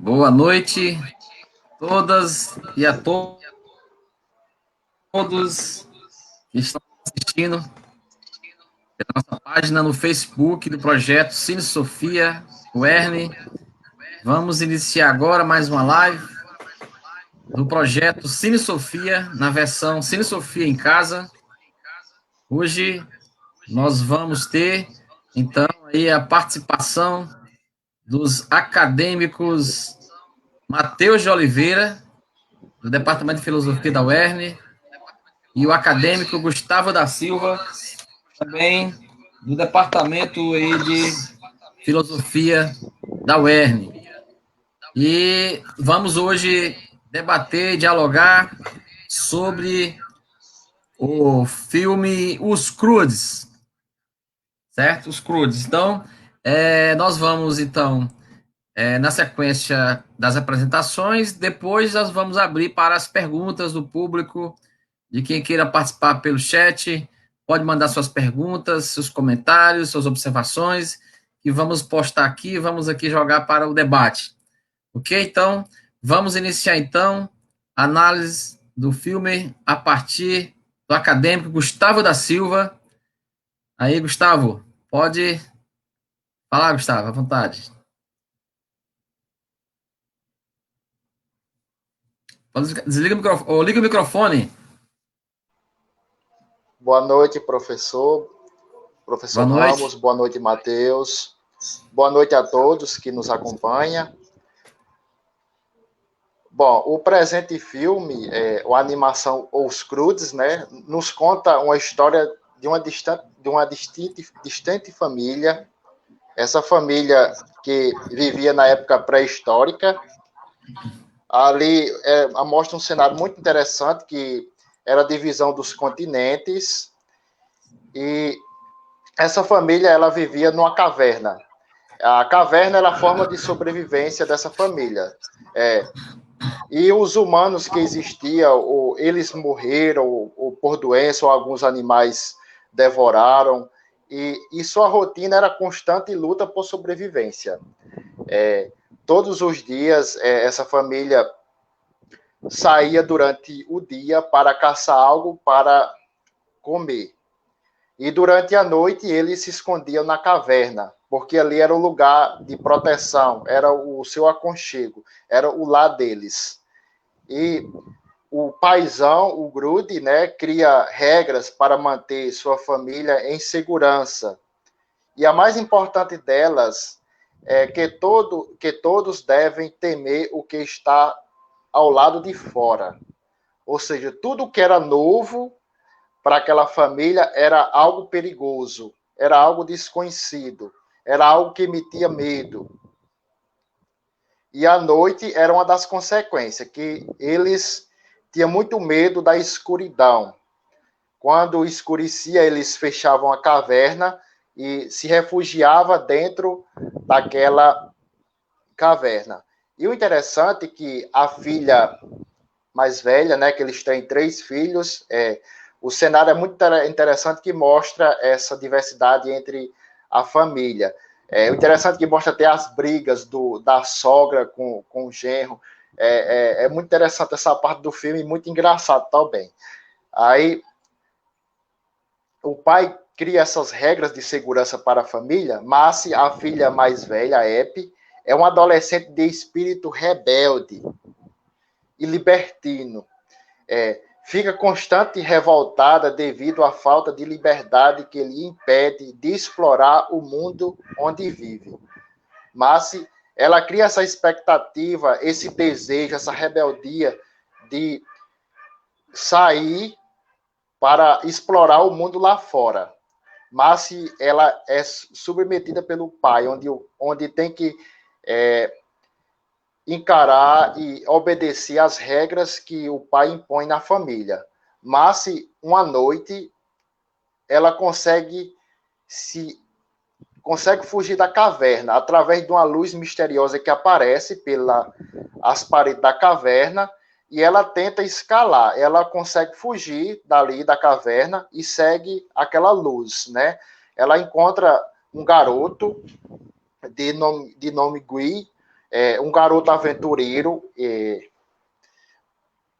Boa noite a todas e a todos que estão assistindo pela nossa página no Facebook do projeto Cine Sofia, o Ernie. Vamos iniciar agora mais uma live do projeto Cine Sofia, na versão Cine Sofia em Casa. Hoje nós vamos ter, então, aí a participação dos acadêmicos Matheus de Oliveira, do Departamento de Filosofia da UERN, e o acadêmico Gustavo da Silva, também do Departamento de Filosofia da UERN. E vamos hoje debater e dialogar sobre o filme Os Croods, certo? Os Croods. Então, nós vamos, então, na sequência das apresentações, depois nós vamos abrir para as perguntas do público, de quem queira participar pelo chat, pode mandar suas perguntas, seus comentários, suas observações, e vamos postar aqui, vamos aqui jogar para o debate. Ok? Então, vamos iniciar, então, a análise do filme a partir do acadêmico Gustavo da Silva. Aí, Gustavo, pode falar, Gustavo, à vontade. Desliga o microfone, ou liga o microfone. Boa noite, professor. Professor Boa Ramos, noite. boa noite, Matheus. Boa noite a todos que nos acompanham. Bom, o presente filme, a animação Os Croods, né, nos conta uma história de uma distante família. Essa família que vivia na época pré-histórica. Ali mostra um cenário muito interessante, que era a divisão dos continentes. E essa família, ela vivia numa caverna. A caverna era a forma de sobrevivência dessa família. E os humanos que existiam, ou eles morreram, ou por doença, ou alguns animais devoraram. E sua rotina era constante luta por sobrevivência. Todos os dias, essa família saía durante o dia para caçar algo para comer. E durante a noite eles se escondiam na caverna, porque ali era o lugar de proteção, era o seu aconchego, era o lar deles. E o paizão, o Grude, né, cria regras para manter sua família em segurança. E a mais importante delas é que todos devem temer o que está ao lado de fora. Ou seja, tudo que era novo para aquela família era algo perigoso, era algo desconhecido, era algo que emitia medo. E a noite era uma das consequências, que eles tinham muito medo da escuridão. Quando escurecia, eles fechavam a caverna e se refugiava dentro daquela caverna. E o interessante é que a filha mais velha, né, que eles têm 3 filhos, o cenário é muito interessante, que mostra essa diversidade entre a família. O interessante é que mostra até as brigas da sogra com o genro. É muito interessante essa parte do filme, muito engraçado também. Aí o pai cria essas regras de segurança para a família, mas a filha mais velha, a Epi, é uma adolescente de espírito rebelde e libertino. Fica constante e revoltada devido à falta de liberdade que lhe impede de explorar o mundo onde vive. Mas ela cria essa expectativa, esse desejo, essa rebeldia de sair para explorar o mundo lá fora. Mas ela é submetida pelo pai, onde tem que encarar e obedecer às regras que o pai impõe na família. Mas uma noite ela consegue fugir da caverna através de uma luz misteriosa que aparece pelas paredes da caverna, e ela tenta escalar. Ela consegue fugir dali da caverna e segue aquela luz, né? Ela encontra um garoto de nome Gui, um garoto aventureiro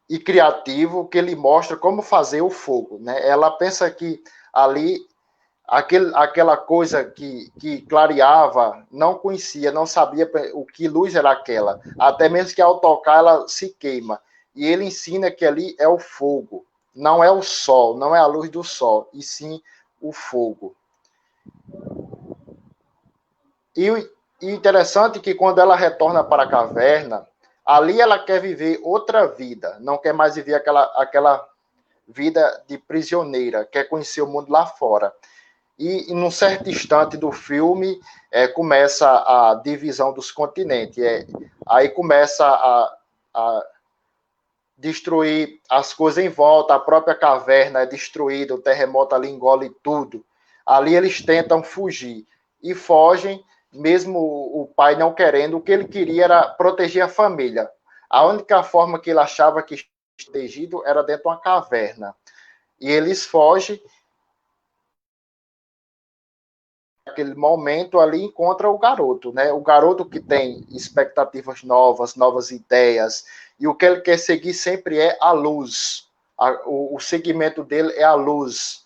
e criativo, que ele mostra como fazer o fogo, né? Ela pensa que ali aquela coisa que clareava, não conhecia, não sabia o que luz era aquela, até mesmo que ao tocar ela se queima. E ele ensina que ali é o fogo, não é o sol, não é a luz do sol, e sim o fogo. E interessante que quando ela retorna para a caverna, ali ela quer viver outra vida, não quer mais viver aquela vida de prisioneira, quer conhecer o mundo lá fora. E num certo instante do filme, começa a divisão dos continentes. Aí começa a destruir as coisas em volta, a própria caverna é destruída, o terremoto ali engole tudo. Ali eles tentam fugir e fogem, mesmo o pai não querendo. O que ele queria era proteger a família. A única forma que ele achava que estava protegido era dentro de uma caverna. E eles fogem. Naquele momento ali encontra o garoto, né? O garoto que tem expectativas novas, novas ideias, e o que ele quer seguir sempre é a luz. O segmento dele é a luz.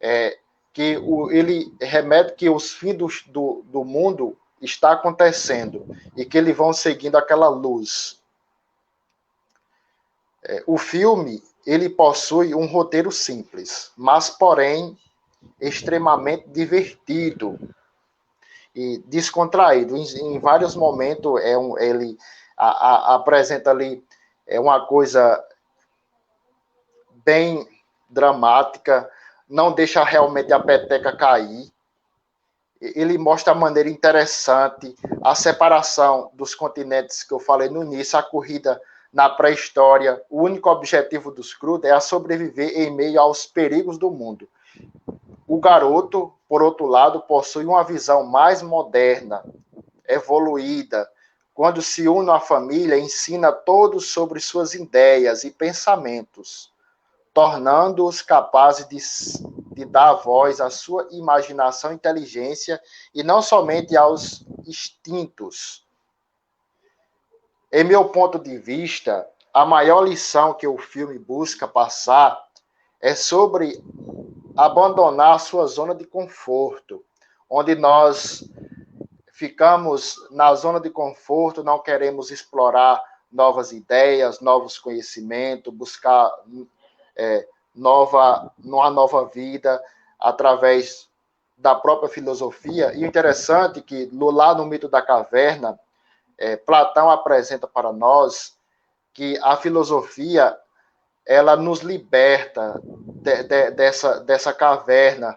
Ele remete que os fins do mundo está acontecendo e que eles vão seguindo aquela luz. O filme ele possui um roteiro simples, mas porém extremamente divertido e descontraído. Em vários momentos ele apresenta ali uma coisa bem dramática, não deixa realmente a peteca cair. Ele mostra a maneira interessante, a separação dos continentes que eu falei no início, a corrida na pré-história. O único objetivo dos Cruden é sobreviver em meio aos perigos do mundo. O garoto, por outro lado, possui uma visão mais moderna, evoluída. Quando se une à família, ensina todos sobre suas ideias e pensamentos, tornando-os capazes de dar voz à sua imaginação e inteligência e não somente aos instintos. Em meu ponto de vista, a maior lição que o filme busca passar é sobre abandonar a sua zona de conforto, onde nós ficamos na zona de conforto, não queremos explorar novas ideias, novos conhecimentos, buscar uma nova vida através da própria filosofia. E o interessante é que lá no mito da caverna, Platão apresenta para nós que a filosofia ela nos liberta dessa caverna,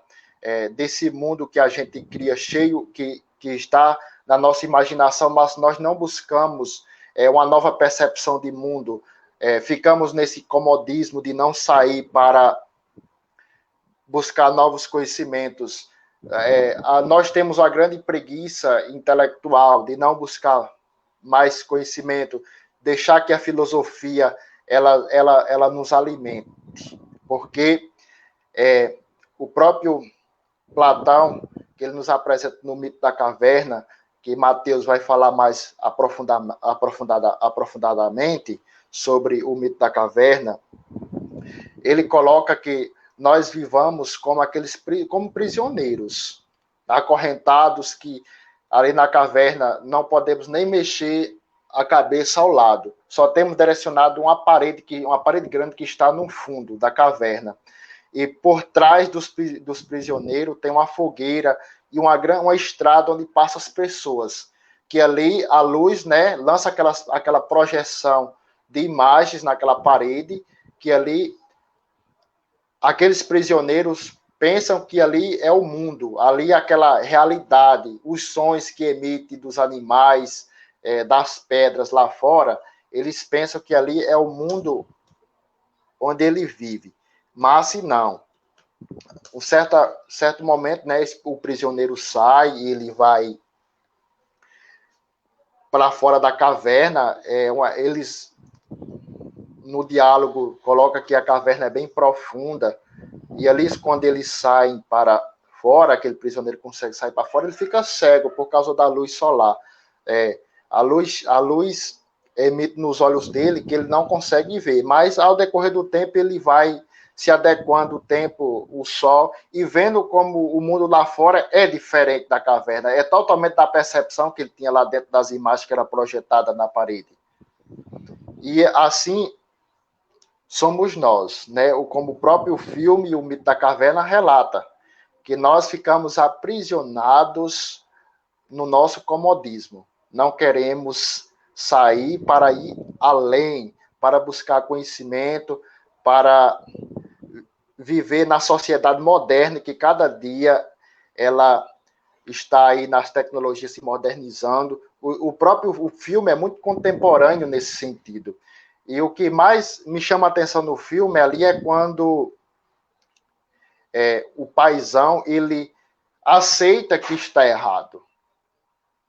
desse mundo que a gente cria cheio, que está na nossa imaginação, mas nós não buscamos uma nova percepção de mundo. Ficamos nesse comodismo de não sair para buscar novos conhecimentos. Nós temos uma grande preguiça intelectual de não buscar mais conhecimento, deixar que a filosofia ela nos alimente, porque o próprio Platão, que ele nos apresenta no mito da caverna, que Mateus vai falar mais aprofundadamente sobre o mito da caverna, ele coloca que nós vivamos como prisioneiros, acorrentados, que ali na caverna não podemos nem mexer a cabeça ao lado. Só temos direcionado uma parede grande que está no fundo da caverna. E por trás dos prisioneiros tem uma fogueira e uma estrada onde passam as pessoas. Que ali a luz, né, lança aquela projeção de imagens naquela parede, que ali aqueles prisioneiros pensam que ali é o mundo, ali é aquela realidade, os sons que emite dos animais, das pedras lá fora, eles pensam que ali é o mundo onde ele vive. Mas se não, um certo momento, né, o prisioneiro sai e ele vai para fora da caverna. Eles no diálogo coloca que a caverna é bem profunda, e ali quando eles saem para fora, aquele prisioneiro consegue sair para fora, ele fica cego por causa da luz solar. A luz emite nos olhos dele que ele não consegue ver, mas ao decorrer do tempo ele vai se adequando o tempo, o sol, e vendo como o mundo lá fora é diferente da caverna, é totalmente da percepção que ele tinha lá dentro das imagens que era projetada na parede. E assim somos nós, né? Como o próprio filme O Mito da Caverna relata, que nós ficamos aprisionados no nosso comodismo. Não queremos sair para ir além, para buscar conhecimento, para viver na sociedade moderna, que cada dia ela está aí nas tecnologias se modernizando. O próprio filme é muito contemporâneo nesse sentido. E o que mais me chama a atenção no filme ali é quando o paizão ele aceita que está errado,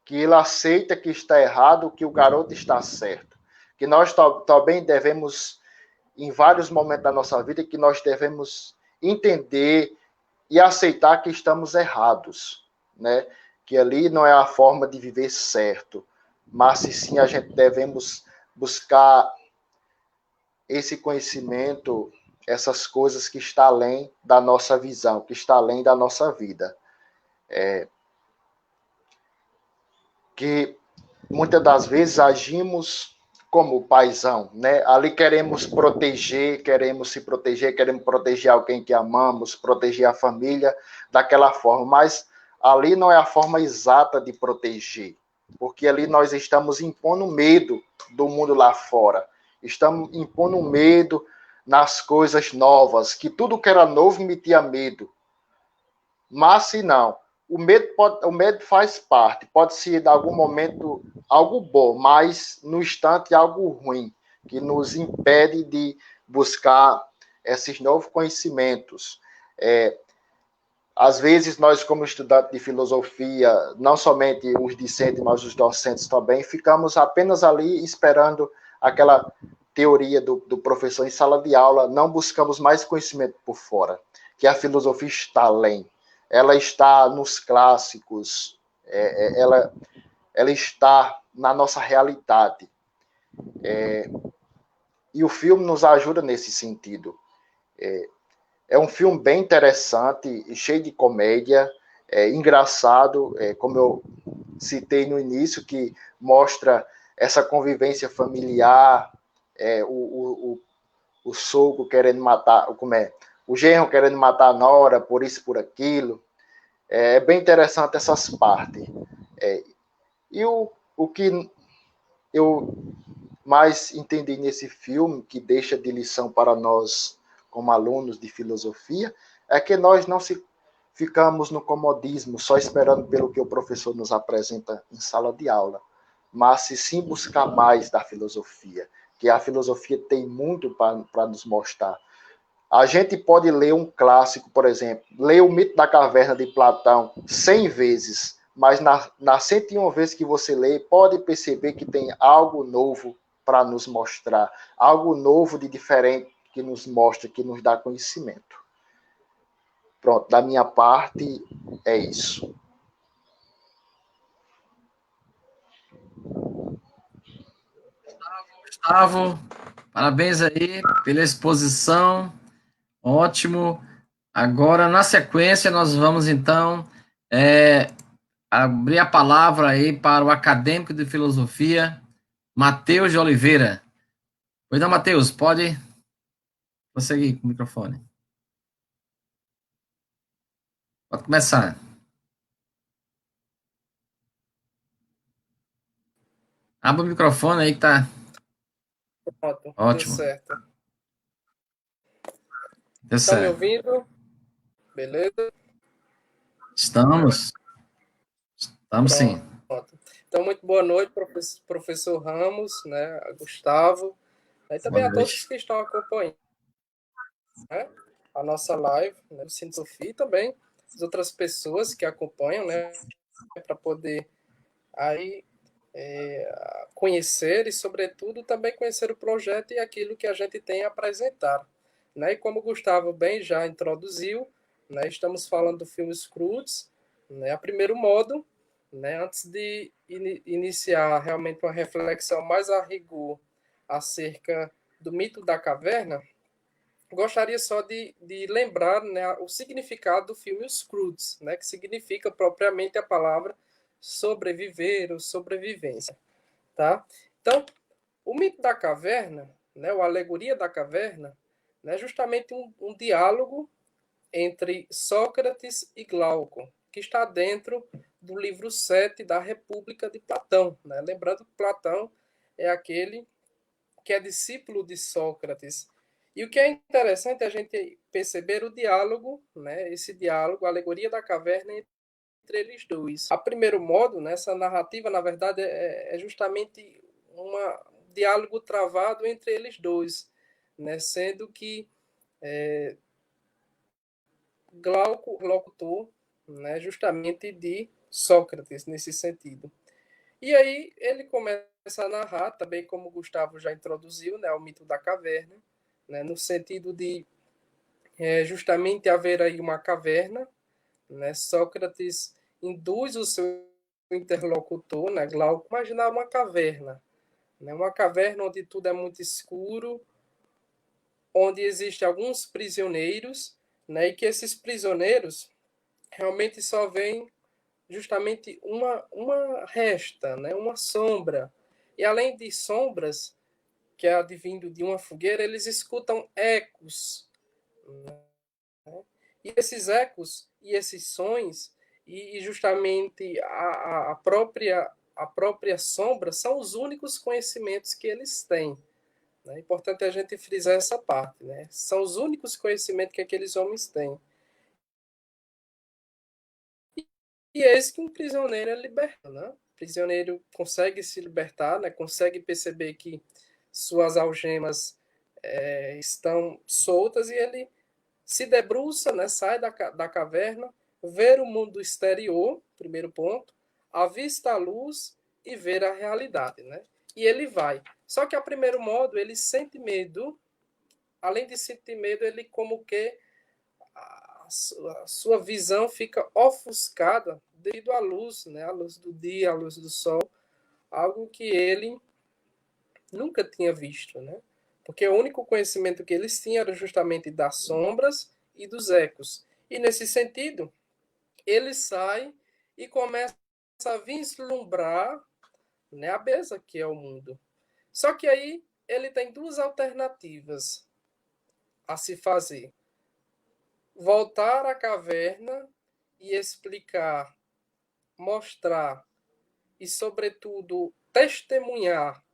que ele aceita que está errado, que o garoto está certo, que nós também devemos, em vários momentos da nossa vida, que nós devemos entender e aceitar que estamos errados, né? Que ali não é a forma de viver certo, mas sim a gente devemos buscar esse conhecimento, essas coisas que está além da nossa visão, que está além da nossa vida. Que muitas das vezes agimos como paizão, né? Ali queremos se proteger, queremos proteger alguém que amamos, proteger a família daquela forma, mas ali não é a forma exata de proteger, porque ali nós estamos impondo medo do mundo lá fora, estamos impondo medo nas coisas novas, que tudo que era novo metia medo, mas se não, o medo faz parte, pode ser, em algum momento, algo bom, mas, no instante, algo ruim, que nos impede de buscar esses novos conhecimentos. Às vezes, nós, como estudantes de filosofia, não somente os discentes, mas os docentes também, ficamos apenas ali esperando aquela teoria do professor em sala de aula, não buscamos mais conhecimento por fora, que a filosofia está além. Ela está nos clássicos, ela está na nossa realidade. E o filme nos ajuda nesse sentido. É um filme bem interessante, cheio de comédia, engraçado, como eu citei no início, que mostra essa convivência familiar, o sogro querendo matar, o genro querendo matar a nora, por isso, por aquilo. É bem interessante essas partes. E o que eu mais entendi nesse filme, que deixa de lição para nós, como alunos de filosofia, é que nós não ficamos no comodismo, só esperando pelo que o professor nos apresenta em sala de aula, mas se sim buscar mais da filosofia, que a filosofia tem muito para nos mostrar. A gente pode ler um clássico, por exemplo, ler o Mito da Caverna de Platão 100 vezes, mas na 101 vez que você lê, pode perceber que tem algo novo para nos mostrar, algo novo de diferente que nos mostra, que nos dá conhecimento. Pronto, da minha parte, é isso. Gustavo, parabéns aí pela exposição, ótimo. Agora, na sequência, nós vamos, então, abrir a palavra aí para o acadêmico de filosofia, Matheus de Oliveira. Pois não, Matheus, pode prosseguir com o microfone. Pode começar. Abra o microfone aí que tá. Pronto, Ótimo. deu certo. Deu Estão me certo. ouvindo? Beleza? Estamos sim. Pronto. Então, muito boa noite, professor Ramos, né, Gustavo, e também a todos que estão acompanhando, né, a nossa live, né, do Sintofi, e também as outras pessoas que acompanham, né, para poder aí conhecer e, sobretudo, também conhecer o projeto e aquilo que a gente tem a apresentar. Né? E como o Gustavo bem já introduziu, né, estamos falando do filme Scrooge, né, a primeiro modo, né, antes de iniciar realmente uma reflexão mais a rigor acerca do mito da caverna, gostaria só de lembrar, né, o significado do filme Os Croods, né, que significa propriamente a palavra sobreviver ou sobrevivência. Tá? Então, o mito da caverna, né, ou a alegoria da caverna, né, é justamente um diálogo entre Sócrates e Glauco, que está dentro do livro 7 da República de Platão. Né? Lembrando que Platão é aquele que é discípulo de Sócrates. E o que é interessante é a gente perceber o diálogo, né? Esse diálogo, a alegoria da caverna entre eles dois. A primeiro modo, nessa narrativa, na verdade, é justamente um diálogo travado entre eles dois, né? Sendo que Glauco locutor, né? Justamente de Sócrates, nesse sentido. E aí ele começa a narrar, também como o Gustavo já introduziu, né, o mito da caverna, né, no sentido de justamente haver aí uma caverna, né, Sócrates induz o seu interlocutor, né, Glauco, a imaginar uma caverna onde tudo é muito escuro, onde existem alguns prisioneiros, né, e que esses prisioneiros realmente só veem justamente uma resta, né, uma sombra. E além de sombras, que é advindo de uma fogueira, eles escutam ecos. Né? E esses ecos e esses sons, e justamente a própria sombra, são os únicos conhecimentos que eles têm. Né? É importante a gente frisar essa parte. Né? São os únicos conhecimentos que aqueles homens têm. E é isso que um prisioneiro é libertado. Né? O prisioneiro consegue se libertar, né? Consegue perceber que suas algemas estão soltas e ele se debruça, né? Sai da caverna, ver o mundo exterior, primeiro ponto, avista a luz e ver a realidade. Né? E ele vai. Só que, a primeiro modo, ele sente medo. Além de sentir medo, ele como que a sua visão fica ofuscada devido à luz, né? A luz do dia, a luz do sol, algo que ele nunca tinha visto, né? Porque o único conhecimento que eles tinham era justamente das sombras e dos ecos. E nesse sentido, ele sai e começa a vislumbrar, né, a beleza que é o mundo. Só que aí ele tem duas alternativas a se fazer: voltar à caverna e explicar, mostrar e, sobretudo, testemunhar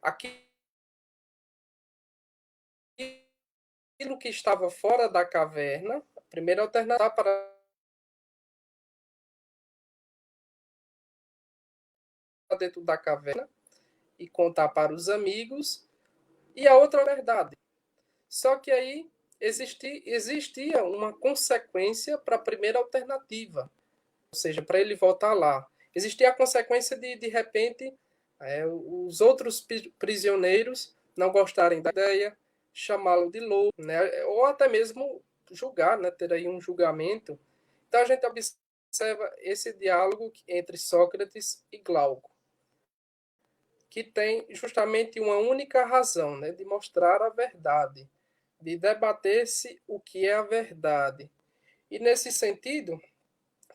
aquilo que estava fora da caverna. A primeira alternativa para dentro da caverna e contar para os amigos, e a outra verdade. Só que aí existia uma consequência para a primeira alternativa, ou seja, para ele voltar lá. Existia a consequência de repente, os outros prisioneiros não gostarem da ideia, chamá-lo de louco, né? Ou até mesmo julgar, né? Ter aí um julgamento. Então a gente observa esse diálogo entre Sócrates e Glauco, que tem justamente uma única razão, né? De mostrar a verdade, de debater-se o que é a verdade. E nesse sentido,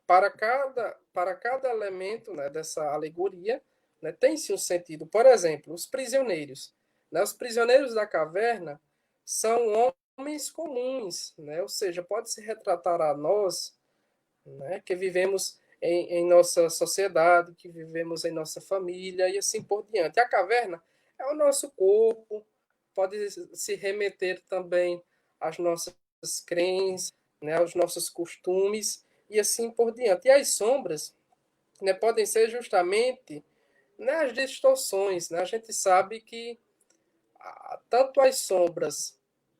para cada elemento, né, dessa alegoria, né, tem-se um sentido. Por exemplo, os prisioneiros. Né, os prisioneiros da caverna são homens comuns, né, ou seja, pode se retratar a nós, né, que vivemos em nossa sociedade, que vivemos em nossa família e assim por diante. A caverna é o nosso corpo, pode se remeter também às nossas crenças, né, aos nossos costumes e assim por diante. E as sombras, né, podem ser justamente, né, as distorções. Né? A gente sabe que tanto as sombras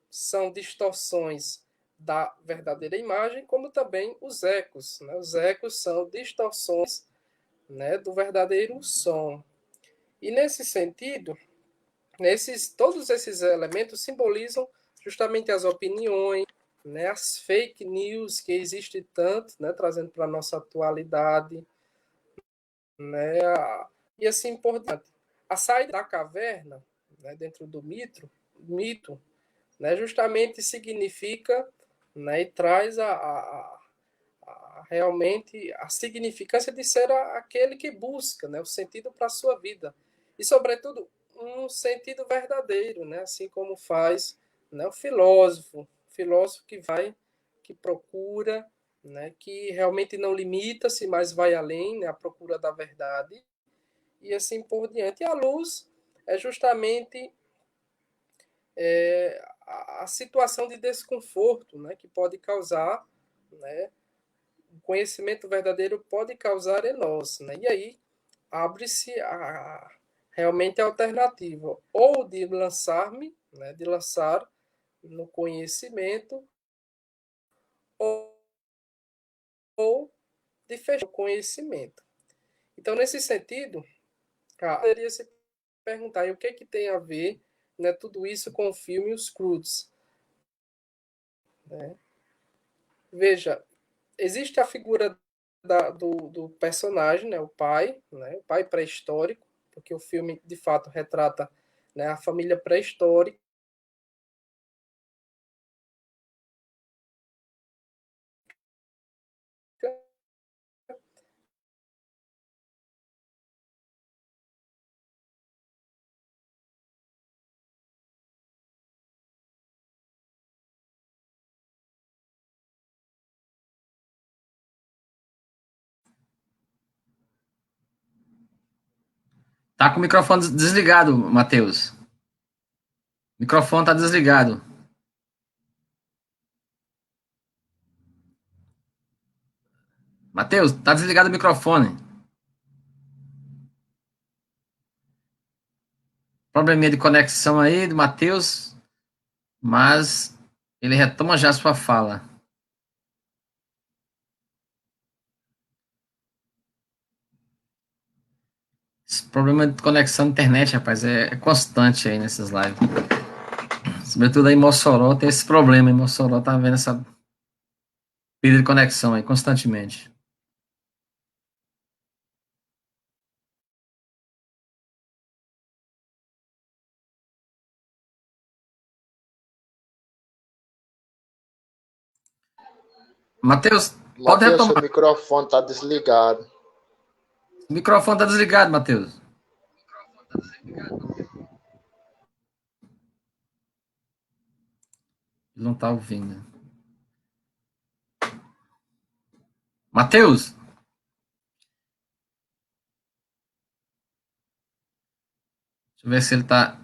são distorções da verdadeira imagem, como também os ecos. Né? Os ecos são distorções, né, do verdadeiro som. E nesse sentido, todos esses elementos simbolizam justamente as opiniões, né, as fake news que existem tanto, né, trazendo para a nossa atualidade, né, e assim por diante. A saída da caverna, né, dentro do mito, né, justamente significa, né, e traz realmente a significância de ser aquele que busca, né, o sentido para a sua vida. E, sobretudo, um sentido verdadeiro, né, assim como faz, né, o filósofo que procura, né, que realmente não limita-se, mas vai além, né, à procura da verdade, e assim por diante. E a luz é justamente a situação de desconforto, né, que pode causar, né, o conhecimento verdadeiro pode causar em nós, né? E aí abre-se realmente a alternativa ou de lançar-me, né, de lançar no conhecimento, ou, ou de fechar o conhecimento. Então, nesse sentido, poderia se perguntar, e o que é que tem a ver, né, tudo isso com o filme Os Croods? Né? Veja, existe a figura do personagem, né, o pai pré-histórico, porque o filme de fato retrata, né, a família pré-histórica. Tá com o microfone desligado, Matheus. O microfone tá desligado. Matheus, tá desligado o microfone. Probleminha de conexão aí do Matheus, mas ele retoma já a sua fala. Esse problema de conexão na internet, rapaz, é constante aí nesses lives. Sobretudo aí em Mossoró tem esse problema. Em Mossoró tá vendo essa perda de conexão aí constantemente. Matheus, pode Matheus, seu retomar. microfone está desligado. O microfone tá desligado, Matheus. Ele não tá ouvindo. Matheus, deixa eu ver se ele tá.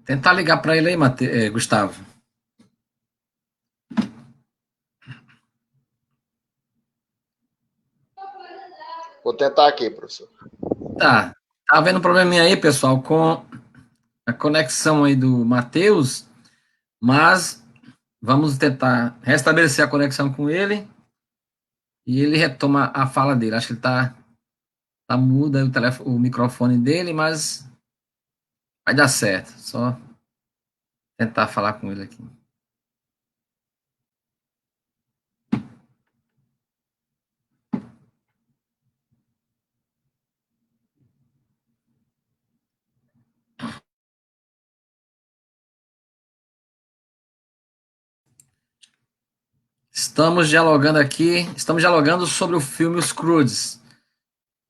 Tentar ligar para ele aí, Gustavo. Vou tentar aqui, professor. Tá. Tá havendo um probleminha aí, pessoal, com a conexão aí do Matheus, mas vamos tentar restabelecer a conexão com ele e ele retoma a fala dele. Acho que ele tá mudo aí o microfone dele, mas vai dar certo. Só tentar falar com ele aqui. Estamos dialogando sobre o filme Os Croods.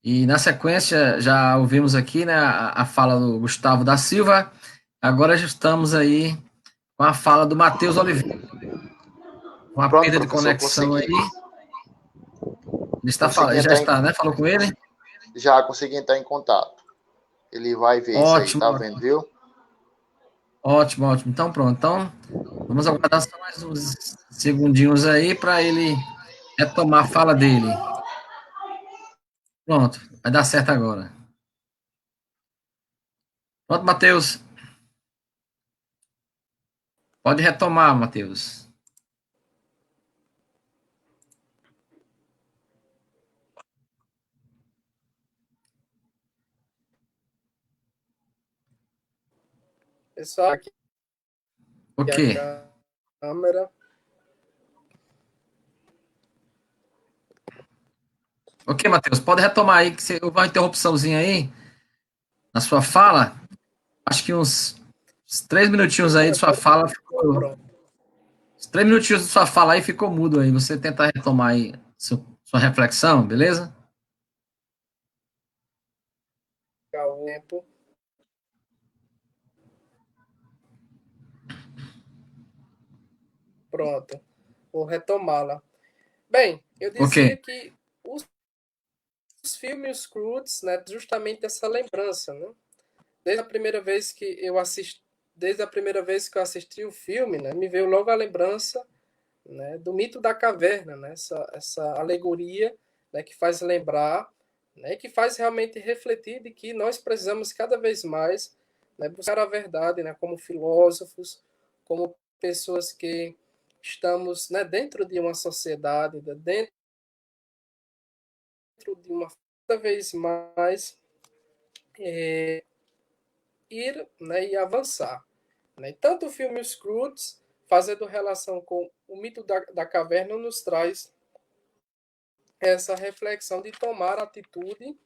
E na sequência já ouvimos aqui, né, a fala do Gustavo da Silva. Agora já estamos aí com a fala do Matheus Oliveira. Com a Pronto, perda de professor, conexão aí. consegui. Ele já está, né? Falou com ele? Já consegui entrar em contato. Ele vai ver isso aí, Ótimo, tá vendo, viu? ótimo, ótimo. Então, pronto. Então, vamos aguardar só mais uns segundinhos aí para ele retomar a fala dele. Pronto, vai dar certo agora. Pronto, Matheus. Pode retomar, Matheus. Pessoal, aqui Ok. a câmera. Ok, Matheus, pode retomar aí, que houve uma interrupçãozinha aí na sua fala. Acho que uns 3 minutinhos aí de sua fala ficou. Os 3 minutinhos de sua fala aí ficou mudo aí. Você tenta retomar aí sua reflexão, beleza? O tempo. Pronto. Vou retomá-la. Bem, eu dizia que os filmes Croods, né, justamente essa lembrança, né? Desde a primeira vez que eu assisti o filme, né, me veio logo a lembrança, né, do mito da caverna, né, essa alegoria, né, que faz lembrar, né, que faz realmente refletir de que nós precisamos cada vez mais, né, buscar a verdade, né, como filósofos, como pessoas que estamos, né, dentro de uma sociedade, né, dentro de uma cada vez mais ir, né, e avançar. Né? Tanto o filme Scrooge, fazendo relação com o mito da caverna, nos traz essa reflexão de tomar atitude,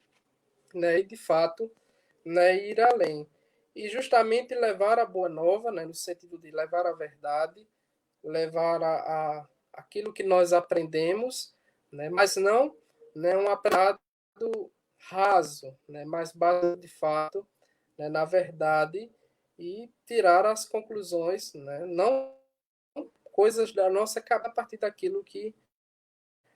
né, e de fato, né, ir além. E justamente levar a boa nova, né, no sentido de levar a verdade, levar aquilo que nós aprendemos, né, mas não, né, um aprendizado raso, né, mas baseado de fato, né, na verdade, e tirar as conclusões, né, não coisas da nossa cabeça a partir daquilo que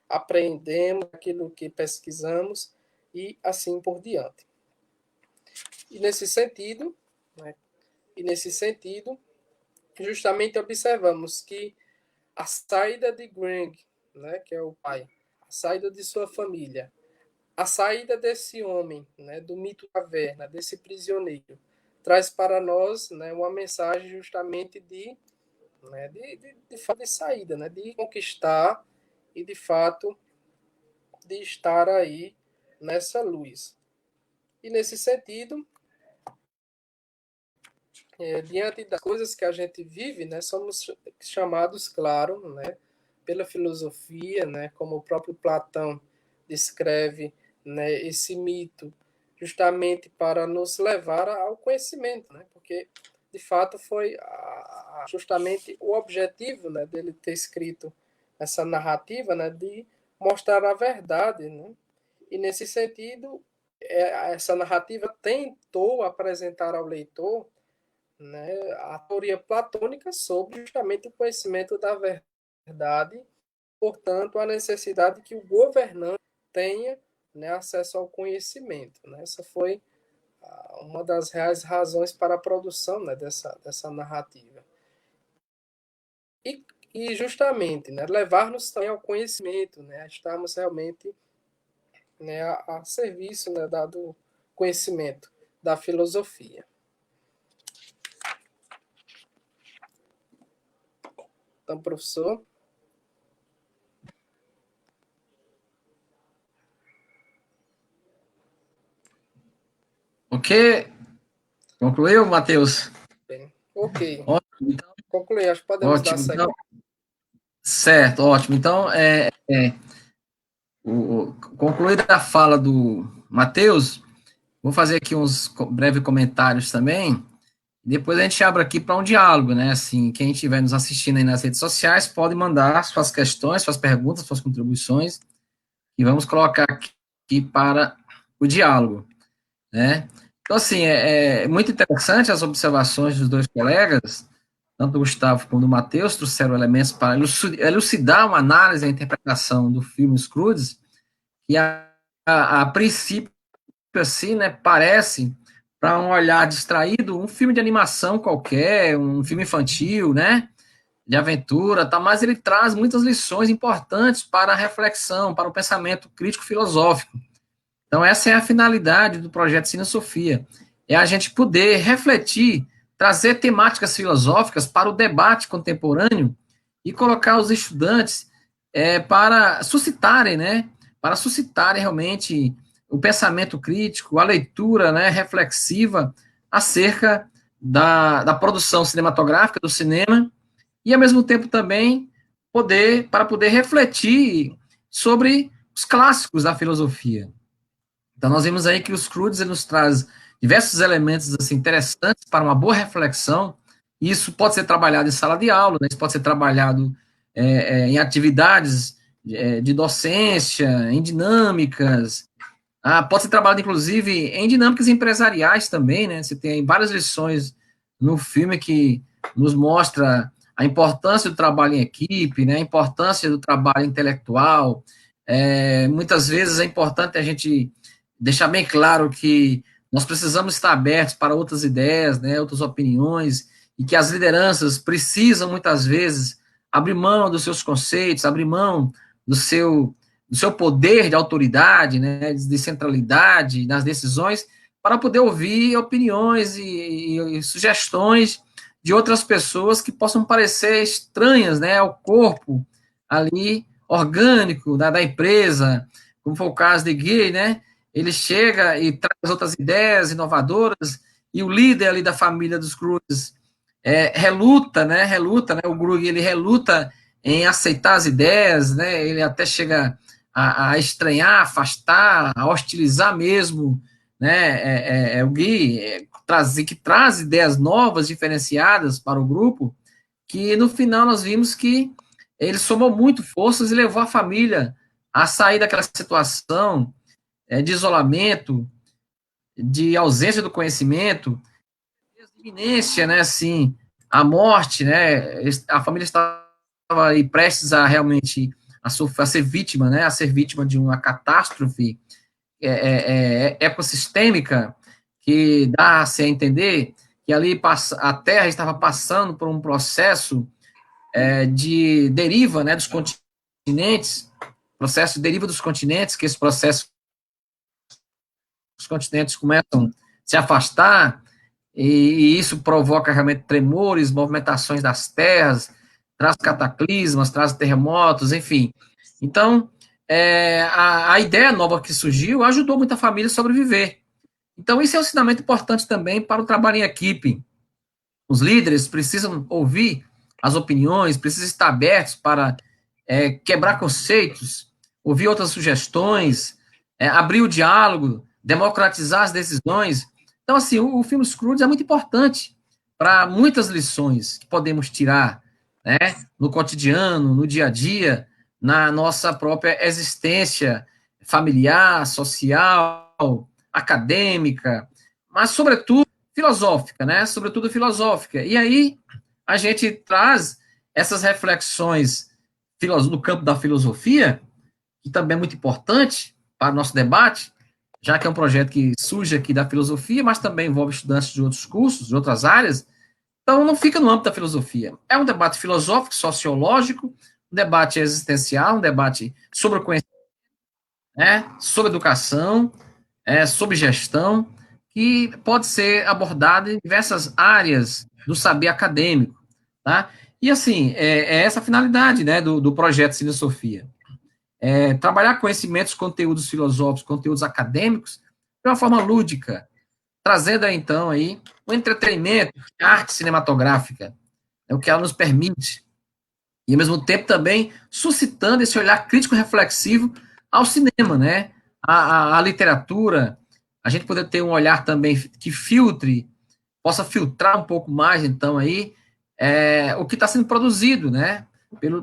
aprendemos, aquilo que pesquisamos e assim por diante. E nesse sentido, né, justamente observamos que a saída de Greg, né, que é o pai, a saída de sua família, a saída desse homem, né, do mito da caverna, desse prisioneiro, traz para nós, né, uma mensagem justamente né, de saída, né, de conquistar e de fato de estar aí nessa luz. E nesse sentido, diante das coisas que a gente vive, né, somos chamados, claro, né, pela filosofia, né, como o próprio Platão descreve, né, esse mito, justamente para nos levar ao conhecimento, né, porque de fato foi justamente o objetivo, né, dele ter escrito essa narrativa, né, de mostrar a verdade, né, e nesse sentido essa narrativa tentou apresentar ao leitor, né, a teoria platônica sobre justamente o conhecimento da verdade, portanto, a necessidade que o governante tenha, né, acesso ao conhecimento. Né? Essa foi uma das reais razões para a produção, né, dessa narrativa. E justamente, né, levar-nos também ao conhecimento, né, estarmos realmente, né, a serviço, né, do conhecimento, da filosofia. Então, professor. Ok. Concluiu, Matheus? Bem, ok. Ótimo, então. Concluí, acho que podemos dar sequência. Então, certo, ótimo. Então, concluída a fala do Matheus, vou fazer aqui uns breves comentários também. Depois a gente abre aqui para um diálogo, né? Assim, quem estiver nos assistindo aí nas redes sociais pode mandar suas questões, suas perguntas, suas contribuições, e vamos colocar aqui para o diálogo, né? Então, assim, é muito interessante as observações dos dois colegas, tanto o Gustavo quanto o Matheus, trouxeram elementos para elucidar uma análise, a interpretação do filme Scrooge, que a princípio, assim, né, parece, para um olhar distraído, um filme de animação qualquer, um filme infantil, né? de aventura, tá? Mas ele traz muitas lições importantes para a reflexão, para o pensamento crítico filosófico. Então, essa é a finalidade do projeto Cine Sofia, é a gente poder refletir, trazer temáticas filosóficas para o debate contemporâneo e colocar os estudantes para suscitarem, né, para suscitarem realmente o pensamento crítico, a leitura, né, reflexiva acerca da produção cinematográfica, do cinema, e ao mesmo tempo também para poder refletir sobre os clássicos da filosofia. Então, nós vimos aí que os Croods nos traz diversos elementos assim, interessantes para uma boa reflexão, e isso pode ser trabalhado em sala de aula, né? Isso pode ser trabalhado em atividades de docência, em dinâmicas, pode ser trabalhado, inclusive, em dinâmicas empresariais também, né? Você tem várias lições no filme que nos mostra a importância do trabalho em equipe, né? A importância do trabalho intelectual. Muitas vezes é importante a gente deixar bem claro que nós precisamos estar abertos para outras ideias, né, outras opiniões, e que as lideranças precisam, muitas vezes, abrir mão dos seus conceitos, abrir mão do seu poder de autoridade, né, de centralidade nas decisões, para poder ouvir opiniões e sugestões de outras pessoas que possam parecer estranhas, né, ao corpo ali orgânico da empresa, como foi o caso de Gui, né? Ele chega e traz outras ideias inovadoras, e o líder ali da família dos Cruz reluta, né? O Grug, ele reluta em aceitar as ideias, né? Ele até chega a estranhar, afastar, a hostilizar mesmo, né? O Gui que traz ideias novas, diferenciadas para o grupo, que no final nós vimos que ele somou muito forças e levou a família a sair daquela situação de isolamento, de ausência do conhecimento, de iminência, né, assim, a morte, né, a família estava aí prestes a realmente a ser vítima, né, a ser vítima de uma catástrofe ecossistêmica, que dá-se a entender que ali a Terra estava passando por um processo de deriva, né, dos continentes, processo de deriva dos continentes, que esse processo os continentes começam a se afastar, e isso provoca realmente tremores, movimentações das terras, traz cataclismas, traz terremotos, enfim. Então, a ideia nova que surgiu ajudou muita família a sobreviver. Então, isso é um ensinamento importante também para o trabalho em equipe. Os líderes precisam ouvir as opiniões, precisam estar abertos para quebrar conceitos, ouvir outras sugestões, abrir o diálogo, democratizar as decisões. Então, assim, o filme Scrooge é muito importante para muitas lições que podemos tirar, né, no cotidiano, no dia a dia, na nossa própria existência familiar, social, acadêmica, mas, sobretudo, filosófica, né? Sobretudo filosófica. E aí a gente traz essas reflexões no campo da filosofia, que também é muito importante para o nosso debate, já que é um projeto que surge aqui da filosofia, mas também envolve estudantes de outros cursos, de outras áreas. Então, não fica no âmbito da filosofia. É um debate filosófico, sociológico, um debate existencial, um debate sobre o conhecimento, sobre educação, sobre gestão, que pode ser abordado em diversas áreas do saber acadêmico, tá? E, assim, essa a finalidade, né, do projeto Cine Sofia. Trabalhar conhecimentos, conteúdos filosóficos, conteúdos acadêmicos, de uma forma lúdica, trazendo, então, aí o entretenimento, a arte cinematográfica, é o que ela nos permite, e, ao mesmo tempo, também suscitando esse olhar crítico reflexivo ao cinema, né? A literatura, a gente poder ter um olhar também que possa filtrar um pouco mais, então, aí, o que está sendo produzido, né?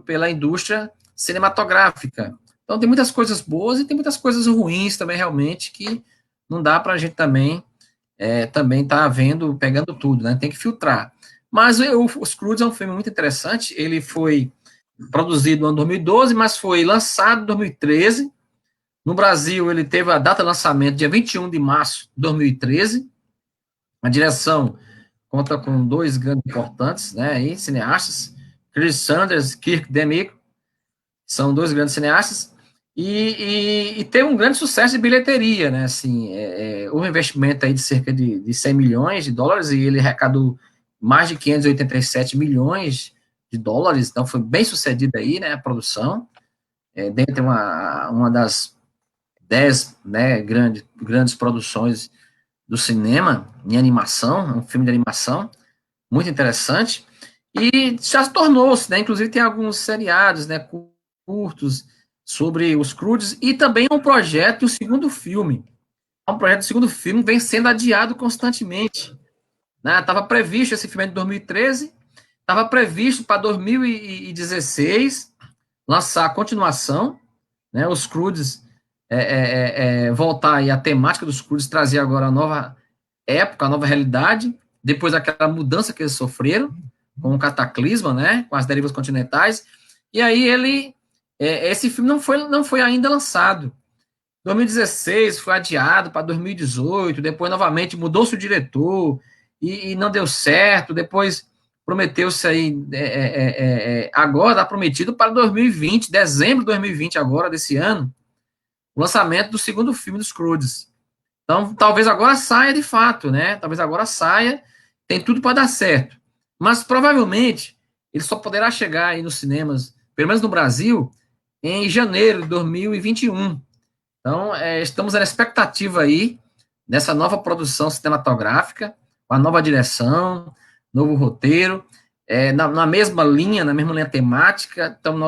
Pela indústria cinematográfica. Então, tem muitas coisas boas e tem muitas coisas ruins também, realmente, que não dá para a gente também tá vendo, pegando tudo, né? Tem que filtrar. Mas o Scrooge é um filme muito interessante. Ele foi produzido no ano 2012, mas foi lançado em 2013. No Brasil, ele teve a data de lançamento dia 21 de março de 2013. A direção conta com dois grandes importantes, né, aí, cineastas, Chris Sanders, Kirk Demick, são dois grandes cineastas, e teve um grande sucesso de bilheteria, né, assim, houve um investimento aí de cerca de 100 milhões de dólares, e ele arrecadou mais de 587 milhões de dólares, então foi bem sucedida aí, né, a produção, dentre uma das 10, né, grandes produções do cinema em animação, um filme de animação, muito interessante, e já tornou-se, né, inclusive tem alguns seriados, né, curtos, sobre os Croods, e também um projeto do segundo filme. Um projeto do segundo filme vem sendo adiado constantemente. Né? Estava previsto esse filme de 2013, estava previsto para 2016 lançar a continuação, né? Os Croods voltar aí a temática dos Croods, trazer agora a nova época, a nova realidade, depois daquela mudança que eles sofreram, com o cataclisma, né? Com as derivas continentais, e aí esse filme não foi ainda lançado. 2016 foi adiado para 2018, depois novamente mudou-se o diretor e não deu certo, depois prometeu-se aí, agora está prometido para 2020, dezembro de 2020 agora, desse ano, o lançamento do segundo filme dos Croods. Então, talvez agora saia de fato, né? Talvez agora saia, tem tudo para dar certo. Mas provavelmente ele só poderá chegar aí nos cinemas, pelo menos no Brasil, em janeiro de 2021. Então, estamos na expectativa aí dessa nova produção cinematográfica, com a nova direção, novo roteiro, na mesma linha temática. Então,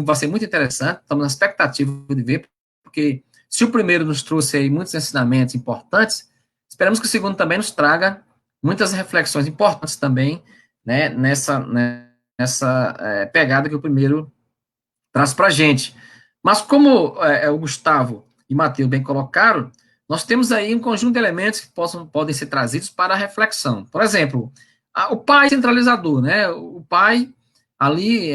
vai ser muito interessante, estamos na expectativa de ver, porque se o primeiro nos trouxe aí muitos ensinamentos importantes, esperamos que o segundo também nos traga muitas reflexões importantes também, né, nessa pegada que o primeiro traz para a gente. Mas como o Gustavo e Matheus bem colocaram, nós temos aí um conjunto de elementos que podem ser trazidos para a reflexão. Por exemplo, o pai centralizador, né? O pai ali,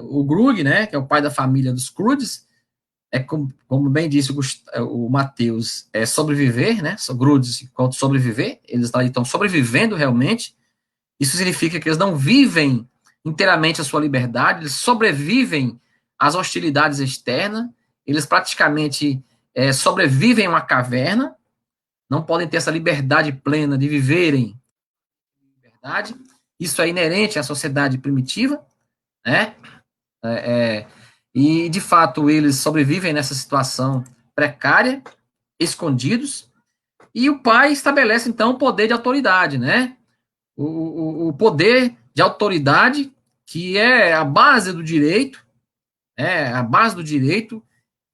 o Grug, né? Que é o pai da família dos Croods, como bem disse o Matheus, sobreviver, né? Groods, quanto sobreviver, eles estão sobrevivendo realmente. Isso significa que eles não vivem inteiramente a sua liberdade, eles sobrevivem às hostilidades externas, eles praticamente sobrevivem em uma caverna, não podem ter essa liberdade plena de viverem liberdade. Isso é inerente à sociedade primitiva, né? E, de fato, eles sobrevivem nessa situação precária, escondidos, e o pai estabelece, então, o poder de autoridade, né? O poder de autoridade, que é a base do direito,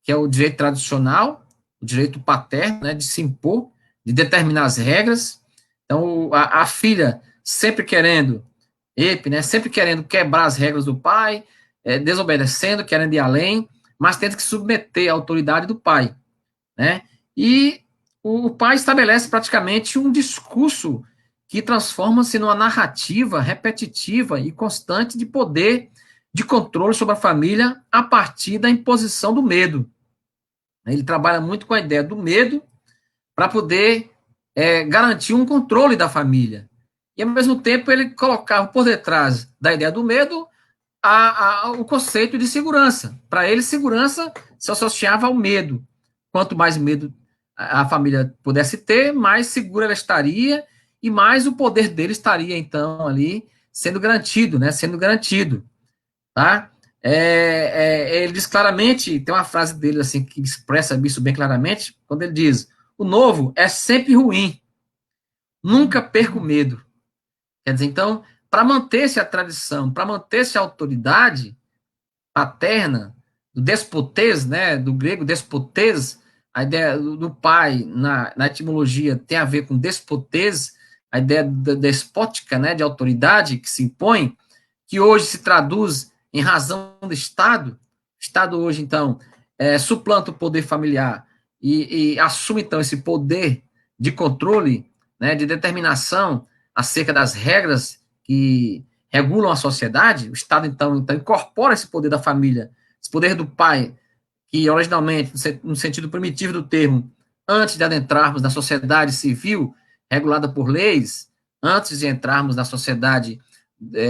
que é o direito tradicional, o direito paterno, né, de se impor, de determinar as regras. Então, a filha sempre querendo, né, sempre querendo quebrar as regras do pai, desobedecendo, querendo ir além, mas tendo que submeter à autoridade do pai, né? E o pai estabelece praticamente um discurso que transforma-se numa narrativa repetitiva e constante de poder de controle sobre a família a partir da imposição do medo. Ele trabalha muito com a ideia do medo para poder garantir um controle da família. E, ao mesmo tempo, ele colocava por detrás da ideia do medo o conceito de segurança. Para ele, segurança se associava ao medo. Quanto mais medo a família pudesse ter, mais segura ela estaria e mais o poder dele estaria, então, ali sendo garantido, né? Sendo garantido, tá? Ele diz claramente, tem uma frase dele assim que expressa isso bem claramente, quando ele diz: o novo é sempre ruim, nunca perca o medo. Quer dizer, então, para manter-se a tradição, para manter-se a autoridade paterna, do despotes, né, do grego despotes, a ideia do pai na etimologia tem a ver com despotes, a ideia da despótica, né, de autoridade que se impõe, que hoje se traduz em razão do Estado. O Estado hoje, então, suplanta o poder familiar e assume, então, esse poder de controle, né, de determinação acerca das regras que regulam a sociedade. O Estado, então incorpora esse poder da família, esse poder do pai, que originalmente, no sentido primitivo do termo, antes de adentrarmos na sociedade civil regulada por leis, antes de entrarmos na sociedade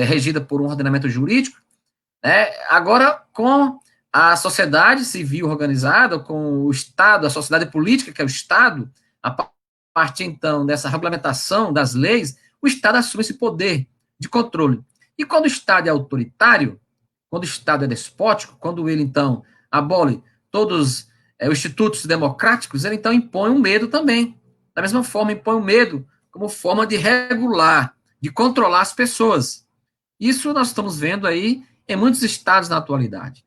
regida por um ordenamento jurídico, né? Agora, com a sociedade civil organizada, com o Estado, a sociedade política, que é o Estado, a partir, então, dessa regulamentação das leis, o Estado assume esse poder de controle. E quando o Estado é autoritário, quando o Estado é despótico, quando ele, então, abole todos os institutos democráticos, ele, então, impõe um medo também. Da mesma forma, impõe o medo como forma de regular, de controlar as pessoas. Isso nós estamos vendo aí em muitos estados na atualidade.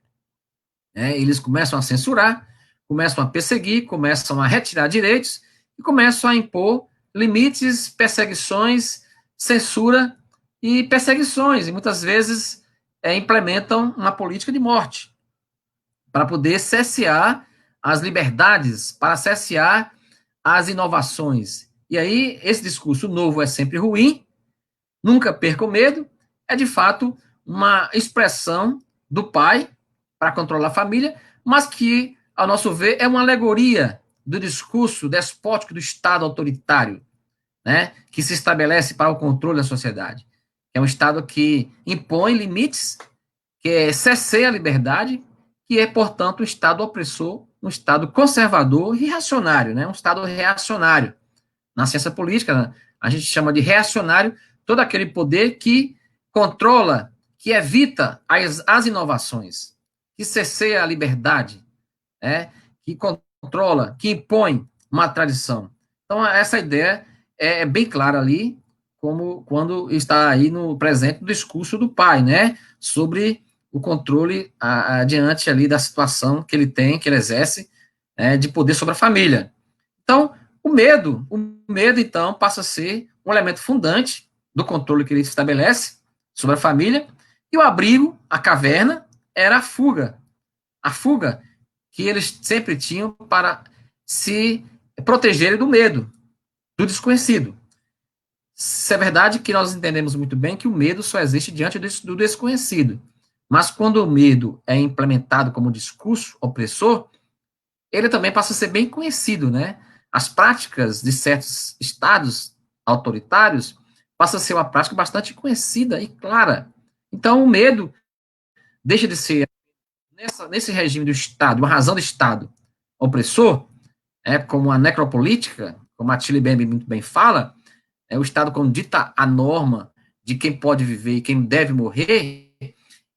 Eles começam a censurar, começam a perseguir, começam a retirar direitos e começam a impor limites, perseguições, censura e perseguições, e muitas vezes implementam uma política de morte para poder cessear as liberdades, para cessear as inovações. E aí, esse discurso novo é sempre ruim, nunca perca o medo, é de fato uma expressão do pai para controlar a família, mas que, ao nosso ver, é uma alegoria do discurso despótico do Estado autoritário, né, que se estabelece para o controle da sociedade. É um Estado que impõe limites, que cesseia a liberdade, que é, portanto, um Estado opressor, um Estado conservador e reacionário, né, um Estado reacionário. Na ciência política, a gente chama de reacionário todo aquele poder que controla, que evita as inovações, que cesseia a liberdade, que controla, que impõe uma tradição. Então, essa ideia é bem clara ali, como quando está aí no presente do discurso do pai, né, sobre o controle adiante ali da situação que ele tem, que ele exerce, de poder sobre a família. Então, o medo, então, passa a ser um elemento fundante do controle que ele estabelece sobre a família, e o abrigo, a caverna, era a fuga. A fuga que eles sempre tinham para se protegerem do medo, do desconhecido. Se é verdade que nós entendemos muito bem que o medo só existe diante do desconhecido, mas quando o medo é implementado como discurso opressor, ele também passa a ser bem conhecido, né? As práticas de certos estados autoritários passam a ser uma prática bastante conhecida e clara. Então, o medo deixa de ser, nesse regime do Estado, uma razão do Estado opressor, como a necropolítica, como a Tilly Bembe muito bem fala, o Estado, quando dita a norma de quem pode viver e quem deve morrer,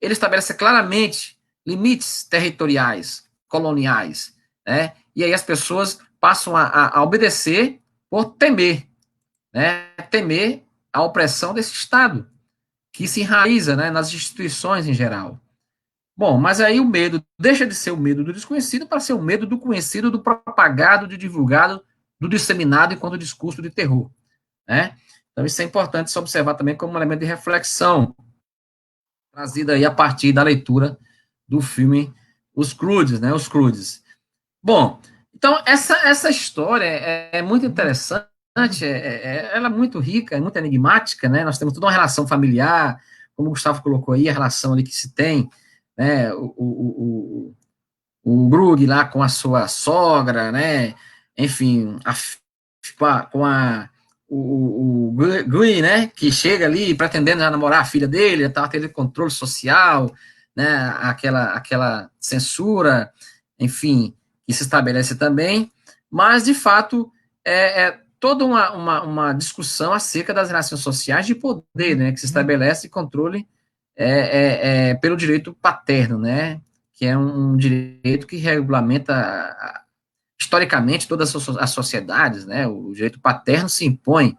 ele estabelece claramente limites territoriais, coloniais, e aí as pessoas passam a obedecer por temer, temer a opressão desse Estado, que se enraiza, nas instituições em geral. Bom, mas aí o medo deixa de ser o medo do desconhecido para ser o medo do conhecido, do propagado, do divulgado, do disseminado enquanto discurso de terror. Então isso é importante se observar também como um elemento de reflexão, trazida aí a partir da leitura do filme Os Croods, Os Croods. Bom, então essa história é muito interessante, ela é muito rica, é muito enigmática, Nós temos toda uma relação familiar, como o Gustavo colocou aí, a relação ali que se tem, o Grug lá com a sua sogra, enfim, o Guy, que chega ali pretendendo namorar a filha dele, tá tendo controle social, aquela censura, enfim, que se estabelece também, mas, de fato, toda uma discussão acerca das relações sociais de poder, que se estabelece controle pelo direito paterno, que é um direito que regulamenta historicamente todas as sociedades, o direito paterno se impõe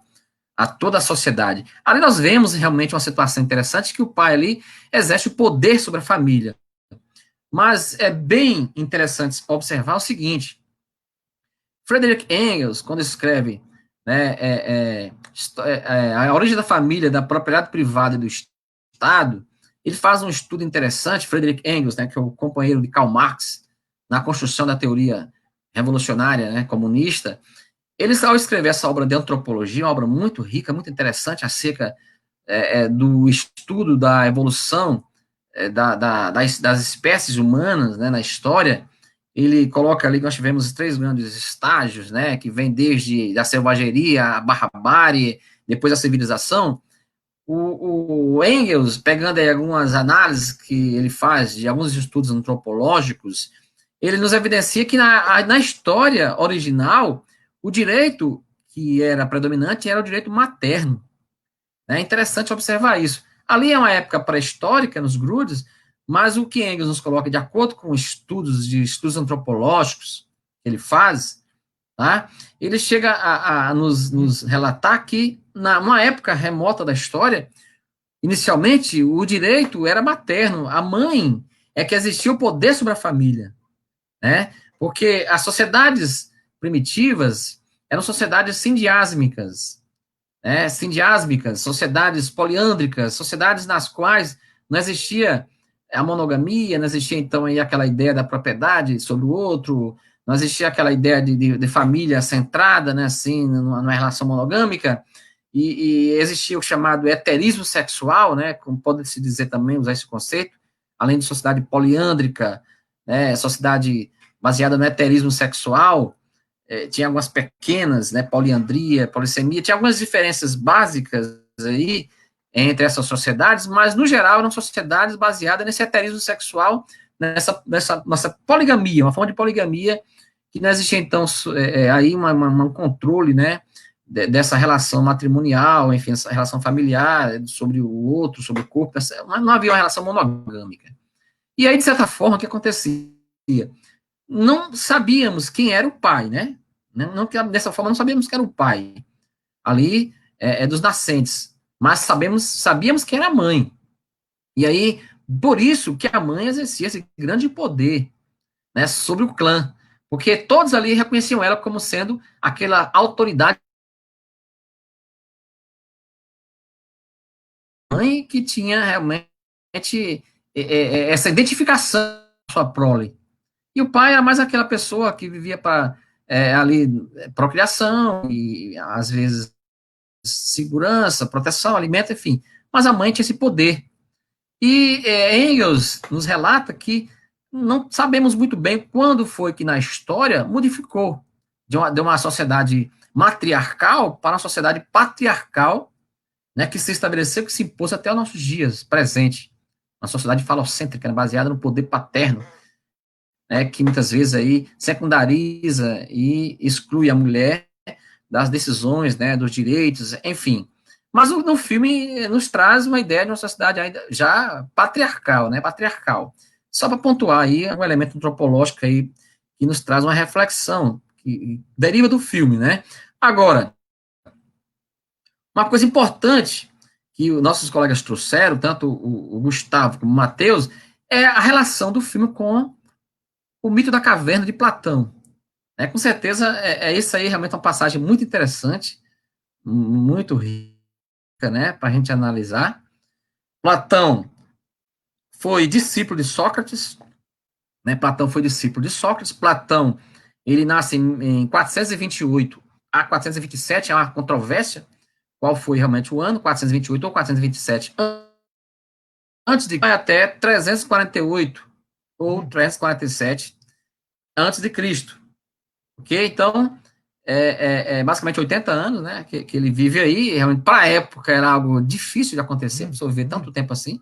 a toda a sociedade. Ali nós vemos realmente uma situação interessante que o pai ali exerce o poder sobre a família. Mas é bem interessante observar o seguinte: Friedrich Engels, quando escreve a origem da família, da propriedade privada e do Estado, ele faz um estudo interessante, Friedrich Engels, que é o companheiro de Karl Marx, na construção da teoria revolucionária, comunista. Ele, ao escrever essa obra de antropologia, uma obra muito rica, muito interessante, acerca do estudo da evolução das espécies humanas, na história, ele coloca ali que nós tivemos 3 grandes estágios, que vem desde a selvageria, a barbárie, depois a civilização. O Engels, pegando aí algumas análises que ele faz de alguns estudos antropológicos, ele nos evidencia que na história original, o direito que era predominante era o direito materno. É interessante observar isso. Ali é uma época pré-histórica, nos grudes, mas o que Engels nos coloca, de acordo com estudos antropológicos que ele faz, tá? Ele chega a nos relatar que, numa época remota da história, inicialmente, o direito era materno. A mãe é que existia o poder sobre a família, né? Porque as sociedades primitivas eram sociedades sindiásmicas, né? Sindiásmicas, sociedades poliândricas, sociedades nas quais não existia a monogamia, não existia, então, aí aquela ideia da propriedade sobre o outro, não existia aquela ideia de família centrada, né, assim, numa relação monogâmica, e existia o chamado heterismo sexual, né, como pode-se dizer também, usar esse conceito, além de sociedade poliândrica, né, sociedade baseada no heterismo sexual, tinha algumas pequenas, né, poliandria, polissemia, tinha algumas diferenças básicas aí entre essas sociedades, mas, no geral, eram sociedades baseadas nesse heterismo sexual, nessa nossa poligamia, uma forma de poligamia, que não existia, então, aí um controle, né, dessa relação matrimonial, enfim, essa relação familiar, sobre o outro, sobre o corpo, não havia uma relação monogâmica. E aí, de certa forma, o que acontecia? Não sabíamos quem era o pai, né? Não, dessa forma, não sabíamos quem era o pai. Ali é dos nascentes. Mas sabíamos quem era a mãe. E aí, por isso que a mãe exercia esse grande poder, né, sobre o clã. Porque todos ali reconheciam ela como sendo aquela autoridade mãe que tinha realmente essa identificação com a sua prole. E o pai era mais aquela pessoa que vivia para ali procriação e às vezes segurança, proteção, alimento, enfim. Mas a mãe tinha esse poder. E Engels nos relata que não sabemos muito bem quando foi que na história modificou de uma sociedade matriarcal para uma sociedade patriarcal, né, que se estabeleceu, que se impôs até os nossos dias, presente. Uma sociedade falocêntrica, né, baseada no poder paterno, né, que muitas vezes aí secundariza e exclui a mulher das decisões, né, dos direitos, enfim. Mas no filme nos traz uma ideia de uma sociedade ainda já patriarcal, né, patriarcal. Só para pontuar aí um elemento antropológico aí que nos traz uma reflexão que deriva do filme, né? Agora, uma coisa importante que os nossos colegas trouxeram, tanto o Gustavo como o Matheus, é a relação do filme com o mito da caverna de Platão. Com certeza, isso aí realmente uma passagem muito interessante, muito rica, né, para a gente analisar. Platão foi discípulo de Sócrates, né, Platão foi discípulo de Sócrates. Platão, ele nasce em 428 a 427, é uma controvérsia, qual foi realmente o ano, 428 ou 427, antes de até 348 ou 347 antes de Cristo. Ok? Então, basicamente 80 anos, né, que ele vive aí, realmente, para a época era algo difícil de acontecer, absorver tanto tempo assim.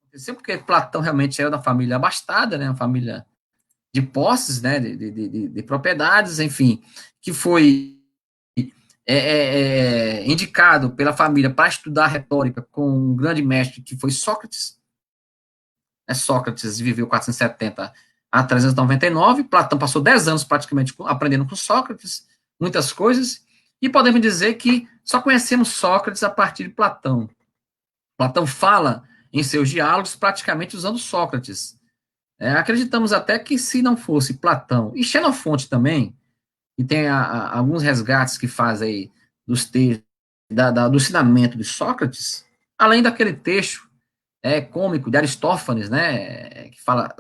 Aconteceu porque Platão realmente era da família abastada, né, uma família de posses, né, de propriedades, enfim, que foi indicado pela família para estudar retórica com um grande mestre que foi Sócrates. Sócrates viveu 470 a 399, Platão passou 10 anos praticamente aprendendo com Sócrates, muitas coisas, e podemos dizer que só conhecemos Sócrates a partir de Platão. Platão fala em seus diálogos praticamente usando Sócrates. Acreditamos até que se não fosse Platão, e Xenofonte também, e tem alguns resgates que faz aí dos textos, do ensinamento de Sócrates, além daquele texto cômico de Aristófanes, né, que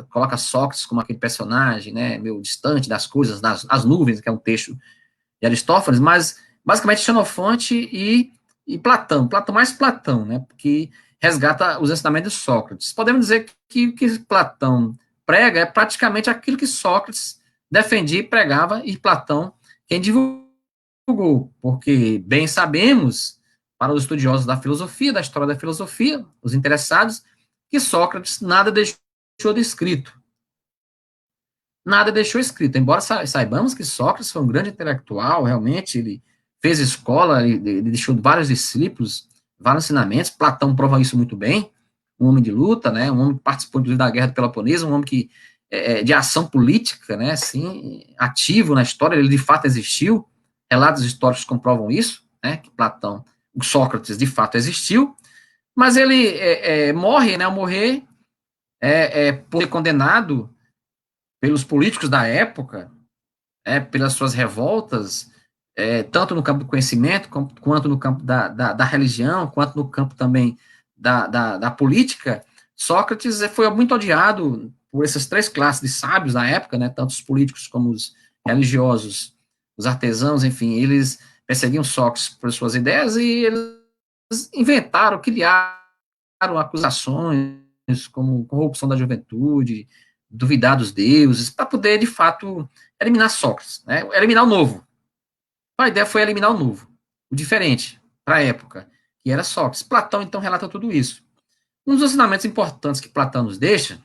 coloca Sócrates como aquele personagem, né, meio distante das coisas, as nuvens, que é um texto de Aristófanes, mas basicamente Xenofonte e Platão, mais Platão, né, que resgata os ensinamentos de Sócrates. Podemos dizer que o que Platão prega é praticamente aquilo que Sócrates defendia e pregava, e Platão quem divulgou, porque bem sabemos para os estudiosos da filosofia, da história da filosofia, os interessados, que Sócrates nada deixou de escrito. Nada deixou escrito, embora saibamos que Sócrates foi um grande intelectual, realmente, ele fez escola, ele deixou vários discípulos, vários ensinamentos, Platão prova isso muito bem, um homem de luta, né, um homem que participou da Guerra do Peloponeso, um homem que, de ação política, né, assim, ativo na história, ele de fato existiu, relatos históricos comprovam isso, né, que Platão, o Sócrates de fato existiu, mas ele morre, né, ao morrer, por ser condenado pelos políticos da época, pelas suas revoltas, tanto no campo do conhecimento, quanto no campo da religião, quanto no campo também da política, Sócrates foi muito odiado por essas três classes de sábios da época, né, tanto os políticos como os religiosos, os artesãos, enfim, eles perseguiam Sócrates por suas ideias e eles inventaram, criaram acusações como corrupção da juventude, duvidar dos deuses, para poder, de fato, eliminar Sócrates, né? Eliminar o novo. A ideia foi eliminar o novo, o diferente, para a época, que era Sócrates. Platão, então, relata tudo isso. Um dos ensinamentos importantes que Platão nos deixa,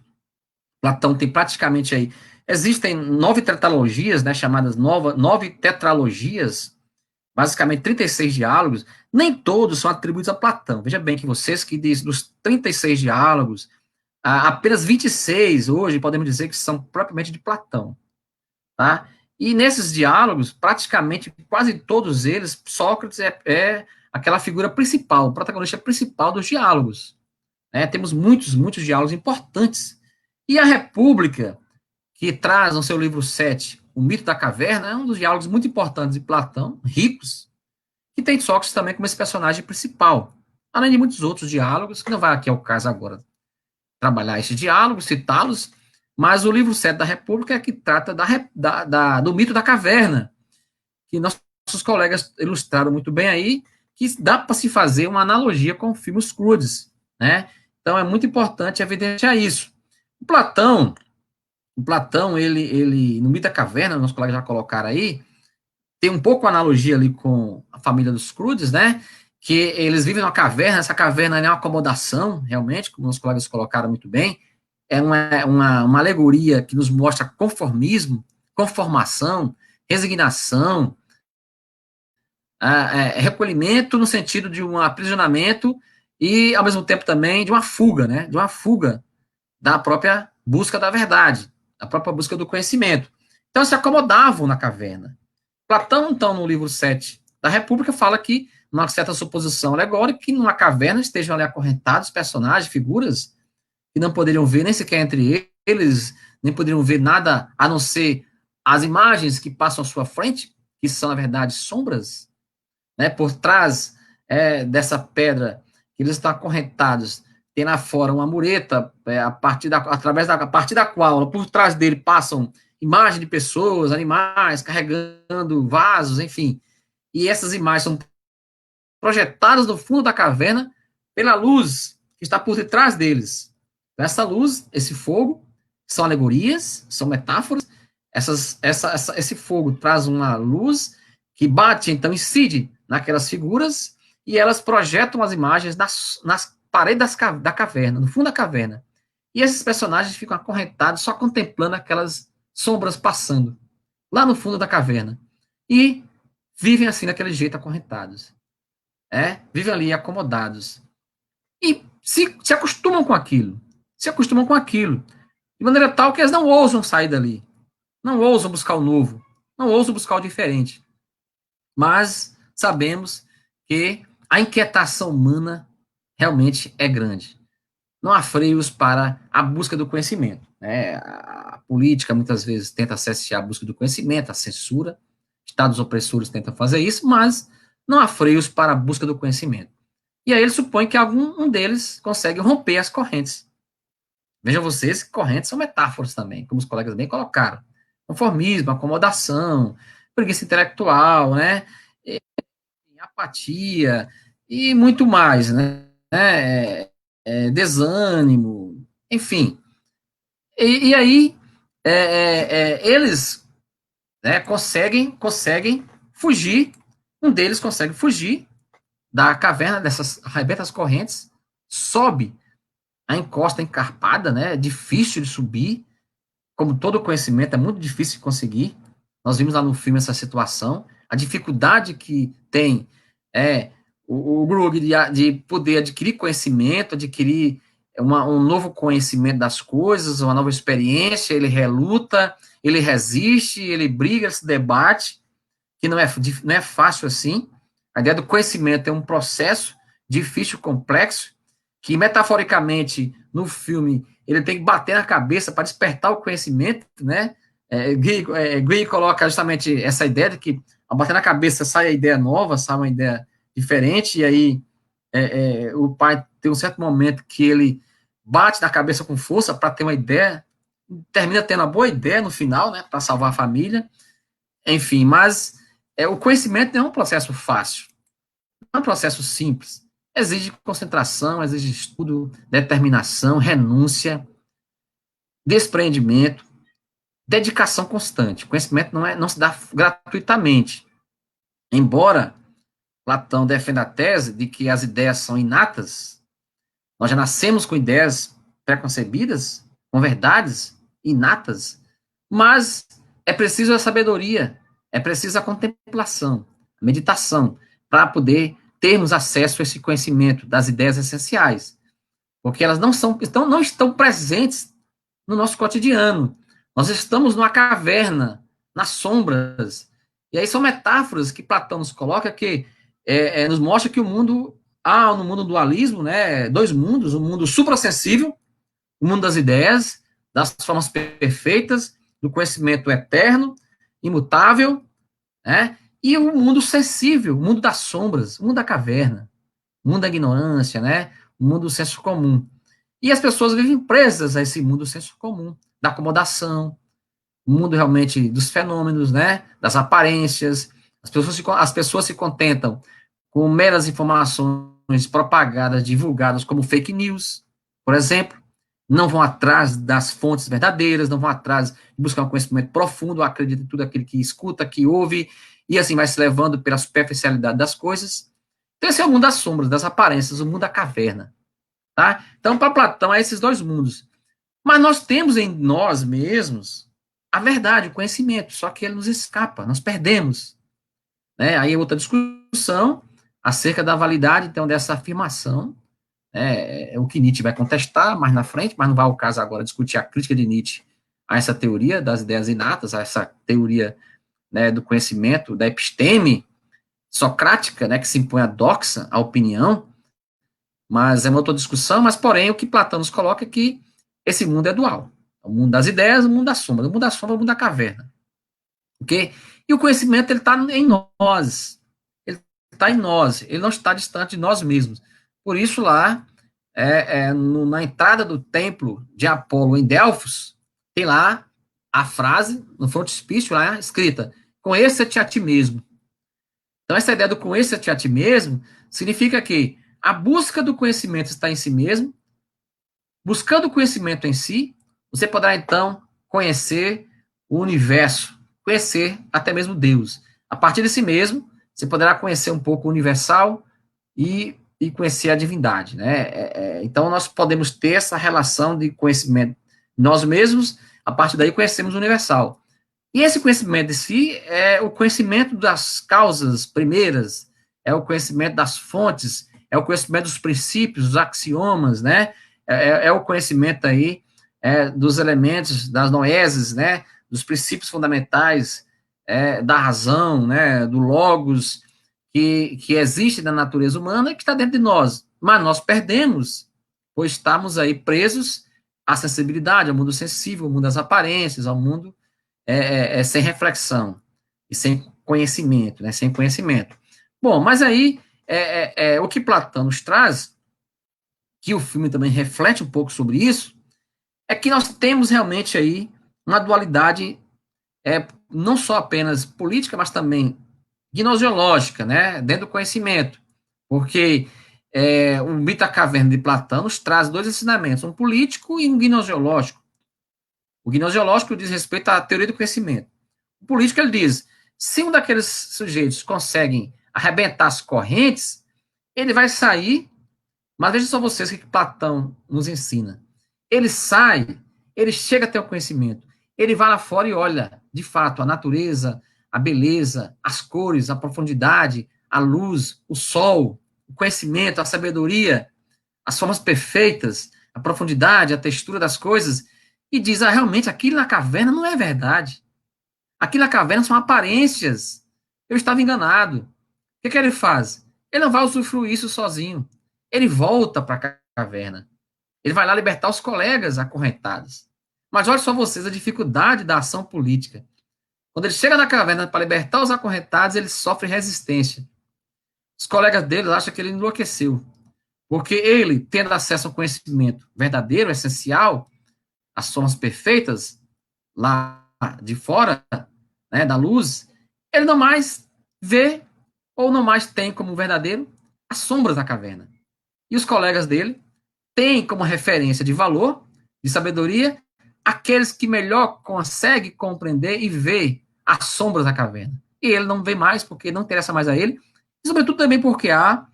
Platão tem praticamente aí, existem 9 tetralogias, né, chamadas 9 tetralogias, basicamente 36 diálogos, nem todos são atribuídos a Platão. Veja bem que vocês que dizem dos 36 diálogos, apenas 26 hoje podemos dizer que são propriamente de Platão, tá? E nesses diálogos, praticamente quase todos eles, Sócrates é aquela figura principal, o protagonista principal dos diálogos, né? Temos muitos diálogos importantes. E a República, que traz no seu livro 7, o mito da caverna, é um dos diálogos muito importantes de Platão, ricos, que tem Sócrates também como esse personagem principal, além de muitos outros diálogos, que não vai aqui ao caso agora trabalhar esses diálogos, citá-los, mas o livro 7 da República é que trata do mito da caverna, que nossos colegas ilustraram muito bem aí, que dá para se fazer uma analogia com o filme Os Croods, né? Então é muito importante evidenciar isso. O Platão, ele no mito da caverna, nossos colegas já colocaram aí, tem um pouco analogia ali com a família dos Croods, né? Que eles vivem numa caverna, essa caverna é uma acomodação, realmente, como os colegas colocaram muito bem, é uma alegoria que nos mostra conformismo, conformação, resignação, recolhimento no sentido de um aprisionamento e, ao mesmo tempo, também de uma fuga, né? De uma fuga da própria busca da verdade, da própria busca do conhecimento. Então, se acomodavam na caverna. Platão, então, no livro 7 da República, fala que uma certa suposição alegórica, que numa caverna estejam ali acorrentados personagens, figuras, que não poderiam ver nem sequer entre eles, nem poderiam ver nada a não ser as imagens que passam à sua frente, que são, na verdade, sombras, né, por trás dessa pedra, que eles estão acorrentados, tem lá fora uma mureta, a partir da qual, por trás dele, passam imagens de pessoas, animais, carregando vasos, enfim, e essas imagens são projetadas no fundo da caverna pela luz que está por detrás deles. Essa luz, esse fogo, são alegorias, são metáforas. Esse fogo traz uma luz que bate, então, incide naquelas figuras e elas projetam as imagens nas paredes da caverna, no fundo da caverna. E esses personagens ficam acorrentados só contemplando aquelas sombras passando lá no fundo da caverna. E vivem assim, daquele jeito, acorrentados. Vivem ali acomodados. E se acostumam com aquilo. Se acostumam com aquilo. De maneira tal que eles não ousam sair dali. Não ousam buscar o novo. Não ousam buscar o diferente. Mas sabemos que a inquietação humana realmente é grande. Não há freios para a busca do conhecimento. Né? A política muitas vezes tenta associar a busca do conhecimento, a censura. Estados opressores tentam fazer isso, mas não há freios para a busca do conhecimento. E aí ele supõe que algum deles consegue romper as correntes. Vejam vocês que correntes são metáforas também, como os colegas bem colocaram. Conformismo, acomodação, preguiça intelectual, né? Apatia e muito mais, né? Desânimo, enfim. E aí eles conseguem fugir, um deles consegue fugir da caverna, arrebenta as correntes, sobe a encosta encarpada, né? É difícil de subir, como todo conhecimento, é muito difícil de conseguir. Nós vimos lá no filme essa situação, a dificuldade que tem o Grug de poder adquirir conhecimento, adquirir um novo conhecimento das coisas, uma nova experiência, ele reluta, ele resiste, ele briga, ele se debate, que não é fácil assim. A ideia do conhecimento é um processo difícil, complexo, que metaforicamente, no filme, ele tem que bater na cabeça para despertar o conhecimento, né? Gui coloca justamente essa ideia de que ao bater na cabeça sai a ideia nova, sai uma ideia diferente, e aí o pai tem um certo momento que ele bate na cabeça com força para ter uma ideia, termina tendo uma boa ideia no final, né, para salvar a família, enfim, mas o conhecimento não é um processo fácil, não é um processo simples, exige concentração, exige estudo, determinação, renúncia, desprendimento, dedicação constante. Conhecimento não se dá gratuitamente. Embora Platão defenda a tese de que as ideias são inatas, nós já nascemos com ideias preconcebidas, com verdades inatas, mas é preciso a sabedoria, é preciso a contemplação, a meditação, para poder termos acesso a esse conhecimento das ideias essenciais, porque elas não estão presentes no nosso cotidiano. Nós estamos numa caverna, nas sombras. E aí são metáforas que Platão nos coloca que nos mostra que o mundo, no mundo dualismo, né, dois mundos, o mundo suprassensível, o mundo das ideias, das formas perfeitas, do conhecimento eterno, imutável, né, e o mundo sensível, o mundo das sombras, o mundo da caverna, o mundo da ignorância, né, o mundo do senso comum. E as pessoas vivem presas a esse mundo do senso comum, da acomodação, o mundo realmente dos fenômenos, né, das aparências. As pessoas se contentam com meras informações propagadas, divulgadas como fake news, por exemplo, não vão atrás das fontes verdadeiras, não vão atrás de buscar um conhecimento profundo, acreditam em tudo aquilo que escuta, que ouve, e assim vai se levando pela superficialidade das coisas. Então esse é o mundo das sombras, das aparências, o mundo da caverna. Tá? Então, para Platão, é esses dois mundos. Mas nós temos em nós mesmos a verdade, o conhecimento, só que ele nos escapa, nós perdemos. Né? Aí é outra discussão acerca da validade, então, dessa afirmação, é o que Nietzsche vai contestar mais na frente, mas não vai ao caso agora discutir a crítica de Nietzsche a essa teoria das ideias inatas, a essa teoria, né, do conhecimento, da episteme socrática, né, que se impõe a doxa, a opinião, mas é uma outra discussão, mas porém o que Platão nos coloca é que esse mundo é dual, o mundo das ideias, o mundo da sombra, o mundo da sombra, o mundo da caverna, ok? E o conhecimento, ele está em nós, ele não está distante de nós mesmos, por isso lá, na entrada do templo de Apolo em Delfos, tem lá a frase, no frontispício lá, escrita, conheça-te a ti mesmo. Então essa ideia do conheça-te a ti mesmo, significa que a busca do conhecimento está em si mesmo. Buscando o conhecimento em si, você poderá, então, conhecer o universo, conhecer até mesmo Deus. A partir de si mesmo, você poderá conhecer um pouco o universal e conhecer a divindade. Né? Então, nós podemos ter essa relação de conhecimento nós mesmos, a partir daí conhecemos o universal. E esse conhecimento de si é o conhecimento das causas primeiras, é o conhecimento das fontes, é o conhecimento dos princípios, dos axiomas, né? É o conhecimento aí dos elementos, das noeses, né? Dos princípios fundamentais da razão, né? Do logos que existe na natureza humana e que está dentro de nós. Mas nós perdemos, pois estamos aí presos à sensibilidade, ao mundo sensível, ao mundo das aparências, ao mundo sem reflexão e sem conhecimento, né? Sem conhecimento. Bom, mas aí o que Platão nos traz, que o filme também reflete um pouco sobre isso, é que nós temos realmente aí uma dualidade não só apenas política, mas também gnoseológica, né, dentro do conhecimento, porque o mito da caverna de Platão nos traz dois ensinamentos, um político e um gnoseológico. O gnoseológico diz respeito à teoria do conhecimento. O político, ele diz, se um daqueles sujeitos conseguem arrebentar as correntes, Ele vai sair, mas veja só vocês o que Platão nos ensina. Ele sai, ele chega até o conhecimento, ele vai lá fora e olha, de fato, a natureza, a beleza, as cores, a profundidade, a luz, o sol, o conhecimento, a sabedoria, as formas perfeitas, a profundidade, a textura das coisas, e diz, realmente, aquilo na caverna não é verdade. Aquilo na caverna são aparências. Eu estava enganado. O que ele faz? Ele não vai usufruir isso sozinho. Ele volta para a caverna. Ele vai lá libertar os colegas acorrentados. Mas olha só vocês a dificuldade da ação política. Quando ele chega na caverna para libertar os acorrentados, ele sofre resistência. Os colegas dele acham que ele enlouqueceu. Porque ele, tendo acesso ao conhecimento verdadeiro, essencial, as formas perfeitas, lá de fora, né, da luz, ele não mais vê ou não mais tem como verdadeiro as sombras da caverna. E os colegas dele têm como referência de valor, de sabedoria, aqueles que melhor conseguem compreender e ver as sombras da caverna. E ele não vê mais, porque não interessa mais a ele, e sobretudo também porque há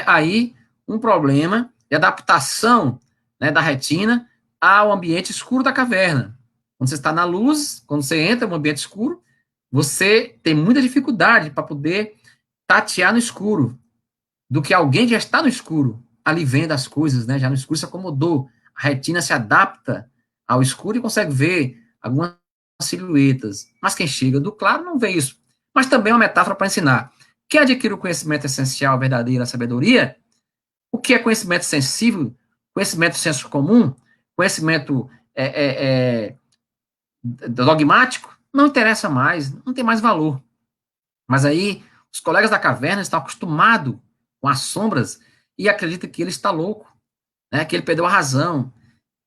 aí um problema de adaptação, né, da retina ao ambiente escuro da caverna. Quando você está na luz, quando você entra no ambiente escuro, você tem muita dificuldade para poder tatear no escuro, do que alguém que já está no escuro, ali vendo as coisas, né, já no escuro se acomodou, a retina se adapta ao escuro e consegue ver algumas silhuetas, mas quem chega do claro não vê isso. Mas também é uma metáfora para ensinar. Quem adquire o conhecimento essencial, verdadeiro, a sabedoria, o que é conhecimento sensível, conhecimento senso comum, conhecimento dogmático, não interessa mais, não tem mais valor. Mas aí, os colegas da caverna estão acostumados com as sombras e acreditam que ele está louco, né, que ele perdeu a razão.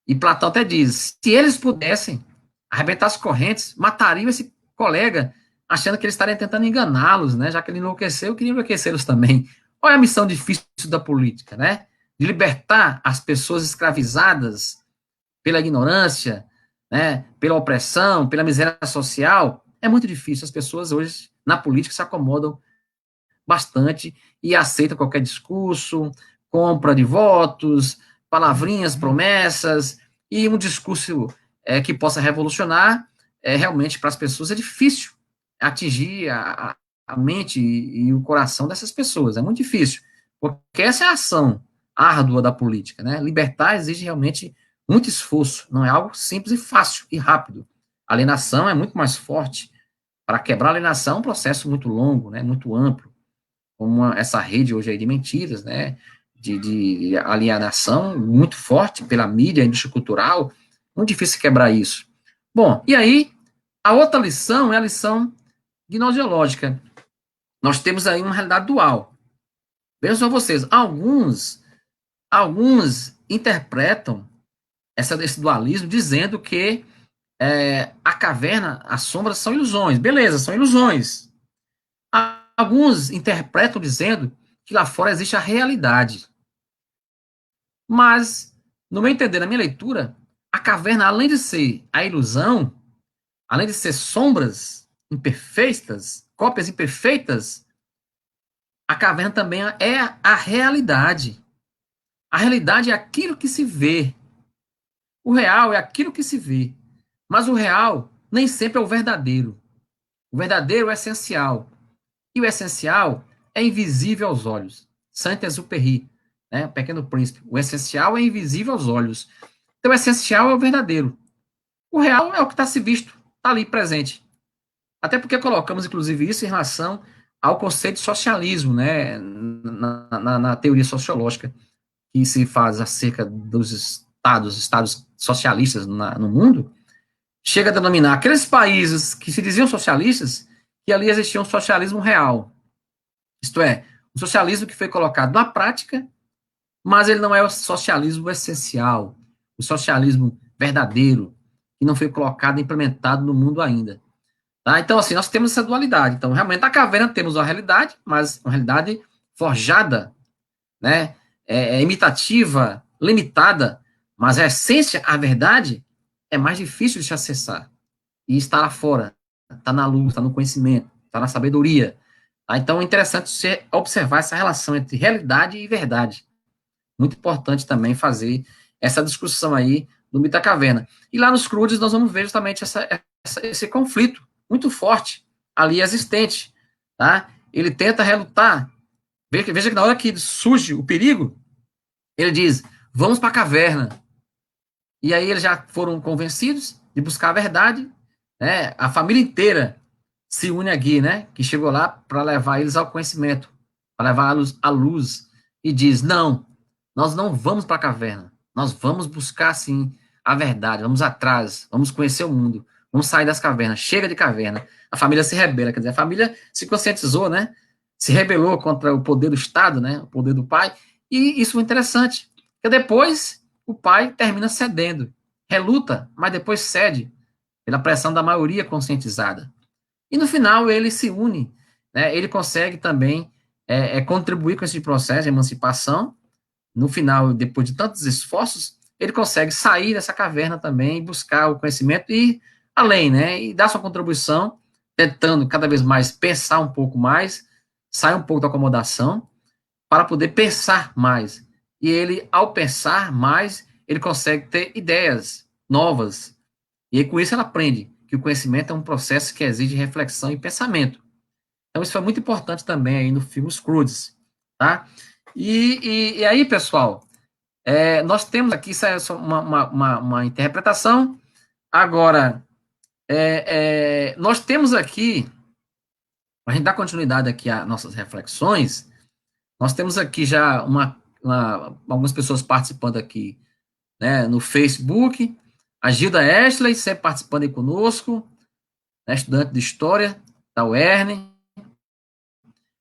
E Platão até diz, se eles pudessem arrebentar as correntes, matariam esse colega, achando que eles estariam tentando enganá-los, né, já que ele enlouqueceu, queria enlouquecê-los também. Qual é a missão difícil da política, né? De libertar as pessoas escravizadas pela ignorância, né, pela opressão, pela miséria social. É muito difícil. As pessoas hoje, na política, se acomodam bastante e aceitam qualquer discurso, compra de votos, palavrinhas, promessas, e um discurso que possa revolucionar, realmente para as pessoas é difícil atingir a mente e o coração dessas pessoas, é muito difícil, porque essa é a ação árdua da política, né? Libertar exige realmente muito esforço, não é algo simples e fácil e rápido. A alienação é muito mais forte. Para quebrar a alienação é um processo muito longo, né, muito amplo, como essa rede hoje aí de mentiras, né, de alienação muito forte pela mídia, indústria cultural, muito difícil quebrar isso. Bom, e aí, a outra lição é a lição gnoseológica. Nós temos aí uma realidade dual. Vejam só vocês, alguns interpretam esse dualismo dizendo que a caverna, as sombras são ilusões. Beleza, são ilusões. Alguns interpretam dizendo que lá fora existe a realidade. Mas, no meu entender, na minha leitura, a caverna, além de ser a ilusão, além de ser sombras imperfeitas, cópias imperfeitas, a caverna também é a realidade. A realidade é aquilo que se vê. O real é aquilo que se vê. Mas o real nem sempre é o verdadeiro. O verdadeiro é essencial. E o essencial é invisível aos olhos. Saint-Exupéry, né, o Pequeno Príncipe. O essencial é invisível aos olhos. Então, o essencial é o verdadeiro. O real é o que está se visto, está ali presente. Até porque colocamos, inclusive, isso em relação ao conceito de socialismo, né, na teoria sociológica que se faz acerca dos estados socialistas no mundo, chega a denominar aqueles países que se diziam socialistas, que ali existia um socialismo real. Isto é, um socialismo que foi colocado na prática, mas ele não é o socialismo essencial, o socialismo verdadeiro, que não foi colocado e implementado no mundo ainda. Tá? Então, assim, nós temos essa dualidade. Então, realmente, na caverna temos uma realidade, mas uma realidade forjada, né, imitativa, limitada, mas a essência, a verdade, é mais difícil de se acessar. E está lá fora, está na luz, está no conhecimento, está na sabedoria. Tá? Então, é interessante você observar essa relação entre realidade e verdade. Muito importante também fazer essa discussão aí do mito da caverna. E lá nos Croods nós vamos ver justamente esse conflito muito forte ali existente, tá? Ele tenta relutar. Veja que na hora que surge o perigo, ele diz, vamos para a caverna. E aí eles já foram convencidos de buscar a verdade, né? A família inteira se une a Gui, né? Que chegou lá para levar eles ao conhecimento, para levá-los à luz. E diz, não, nós não vamos para a caverna. Nós vamos buscar, sim, a verdade. Vamos atrás, vamos conhecer o mundo. Vamos sair das cavernas. Chega de caverna. A família se rebela, quer dizer, a família se conscientizou, né? Se rebelou contra o poder do Estado, né? O poder do pai. E isso foi interessante. Porque depois o pai termina cedendo. Reluta, mas depois cede pela pressão da maioria conscientizada. E no final ele se une, né? Ele consegue também contribuir com esse processo de emancipação. No final, depois de tantos esforços, ele consegue sair dessa caverna também, buscar o conhecimento e ir além, né? E dar sua contribuição, tentando cada vez mais pensar um pouco mais, sair um pouco da acomodação, para poder pensar mais. E ele, ao pensar mais, ele consegue ter ideias novas. E aí, com isso, ela aprende que o conhecimento é um processo que exige reflexão e pensamento. Então, isso foi muito importante também aí no filme Os Croods, tá? E aí, pessoal, nós temos aqui, isso é só uma interpretação. Agora, nós temos aqui, para a gente dar continuidade aqui às nossas reflexões, nós temos aqui já algumas pessoas participando aqui, né, no Facebook. A Gilda Ashley, sempre participando aí conosco, né, estudante de História da UERN.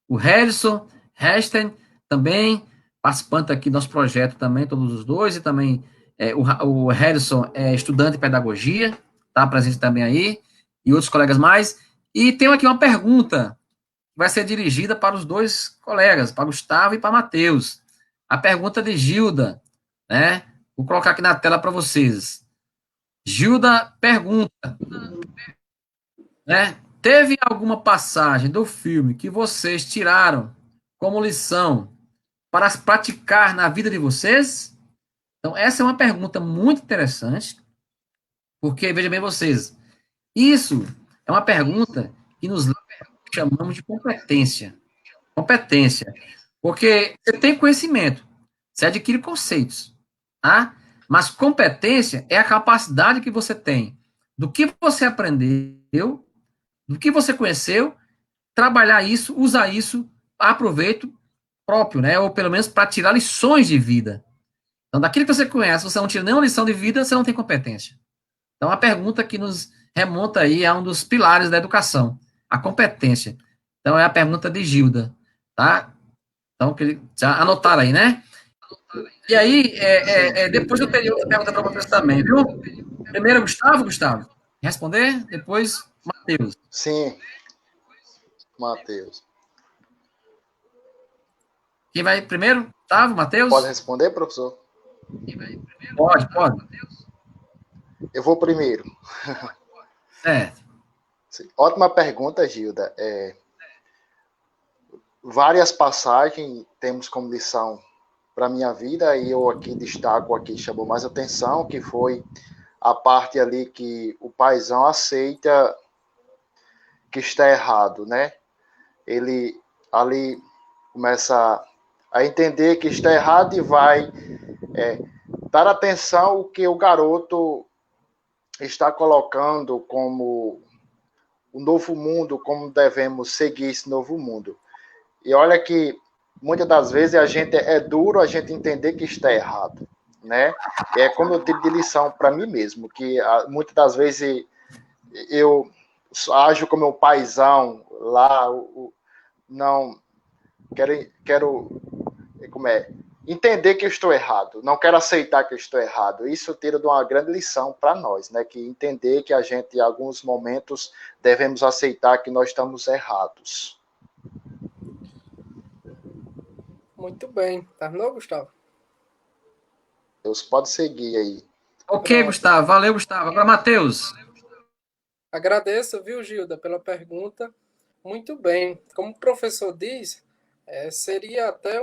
O Harrison Hesten, também participante aqui do nosso projeto também, todos os dois, e também o Harrison é estudante de Pedagogia, está presente também aí, e outros colegas mais. E tenho aqui uma pergunta, que vai ser dirigida para os dois colegas, para Gustavo e para Matheus. A pergunta de Gilda, né? Vou colocar aqui na tela para vocês. Gilda pergunta, né? Teve alguma passagem do filme que vocês tiraram como lição para as praticar na vida de vocês? Então, essa é uma pergunta muito interessante, porque, veja bem vocês, isso é uma pergunta que nos chamamos de competência. Competência. Porque você tem conhecimento, você adquire conceitos, tá? Mas competência é a capacidade que você tem do que você aprendeu, do que você conheceu, trabalhar isso, usar isso a proveito próprio, né? Ou pelo menos para tirar lições de vida. Então, daquilo que você conhece, você não tira nenhuma lição de vida, você não tem competência. Então, a pergunta que nos remonta aí a um dos pilares da educação, a competência. Então, é a pergunta de Gilda, tá? Então, já anotaram aí, né? E aí, depois eu teria outra pergunta para vocês também, viu? Primeiro, Gustavo, responder, depois, Matheus. Sim, Matheus. Quem vai primeiro? Gustavo, Pode Matheus? responder, professor? Pode. Eu vou primeiro. É. Sim. Ótima pergunta, Gilda. Várias passagens temos como lição para a minha vida, e eu aqui destaco, aqui chamou mais atenção, que foi a parte ali que o paizão aceita que está errado, né? Ele ali começa a entender que está errado e vai dar atenção ao que o garoto está colocando como o novo mundo, como devemos seguir esse novo mundo. E olha que muitas das vezes a gente é duro a gente entender que está errado, né? É como eu tive de lição para mim mesmo, que muitas das vezes eu ajo como um paizão lá, não quero como entender que eu estou errado, não quero aceitar que eu estou errado. Isso tira de uma grande lição para nós, né? Que entender que a gente, em alguns momentos, devemos aceitar que nós estamos errados. Muito bem. Terminou, Gustavo? Deus pode seguir aí. Ok, Pronto. Gustavo. Valeu, Gustavo. Agora, Matheus. Agradeço, viu, Gilda, pela pergunta. Muito bem. Como o professor diz, seria até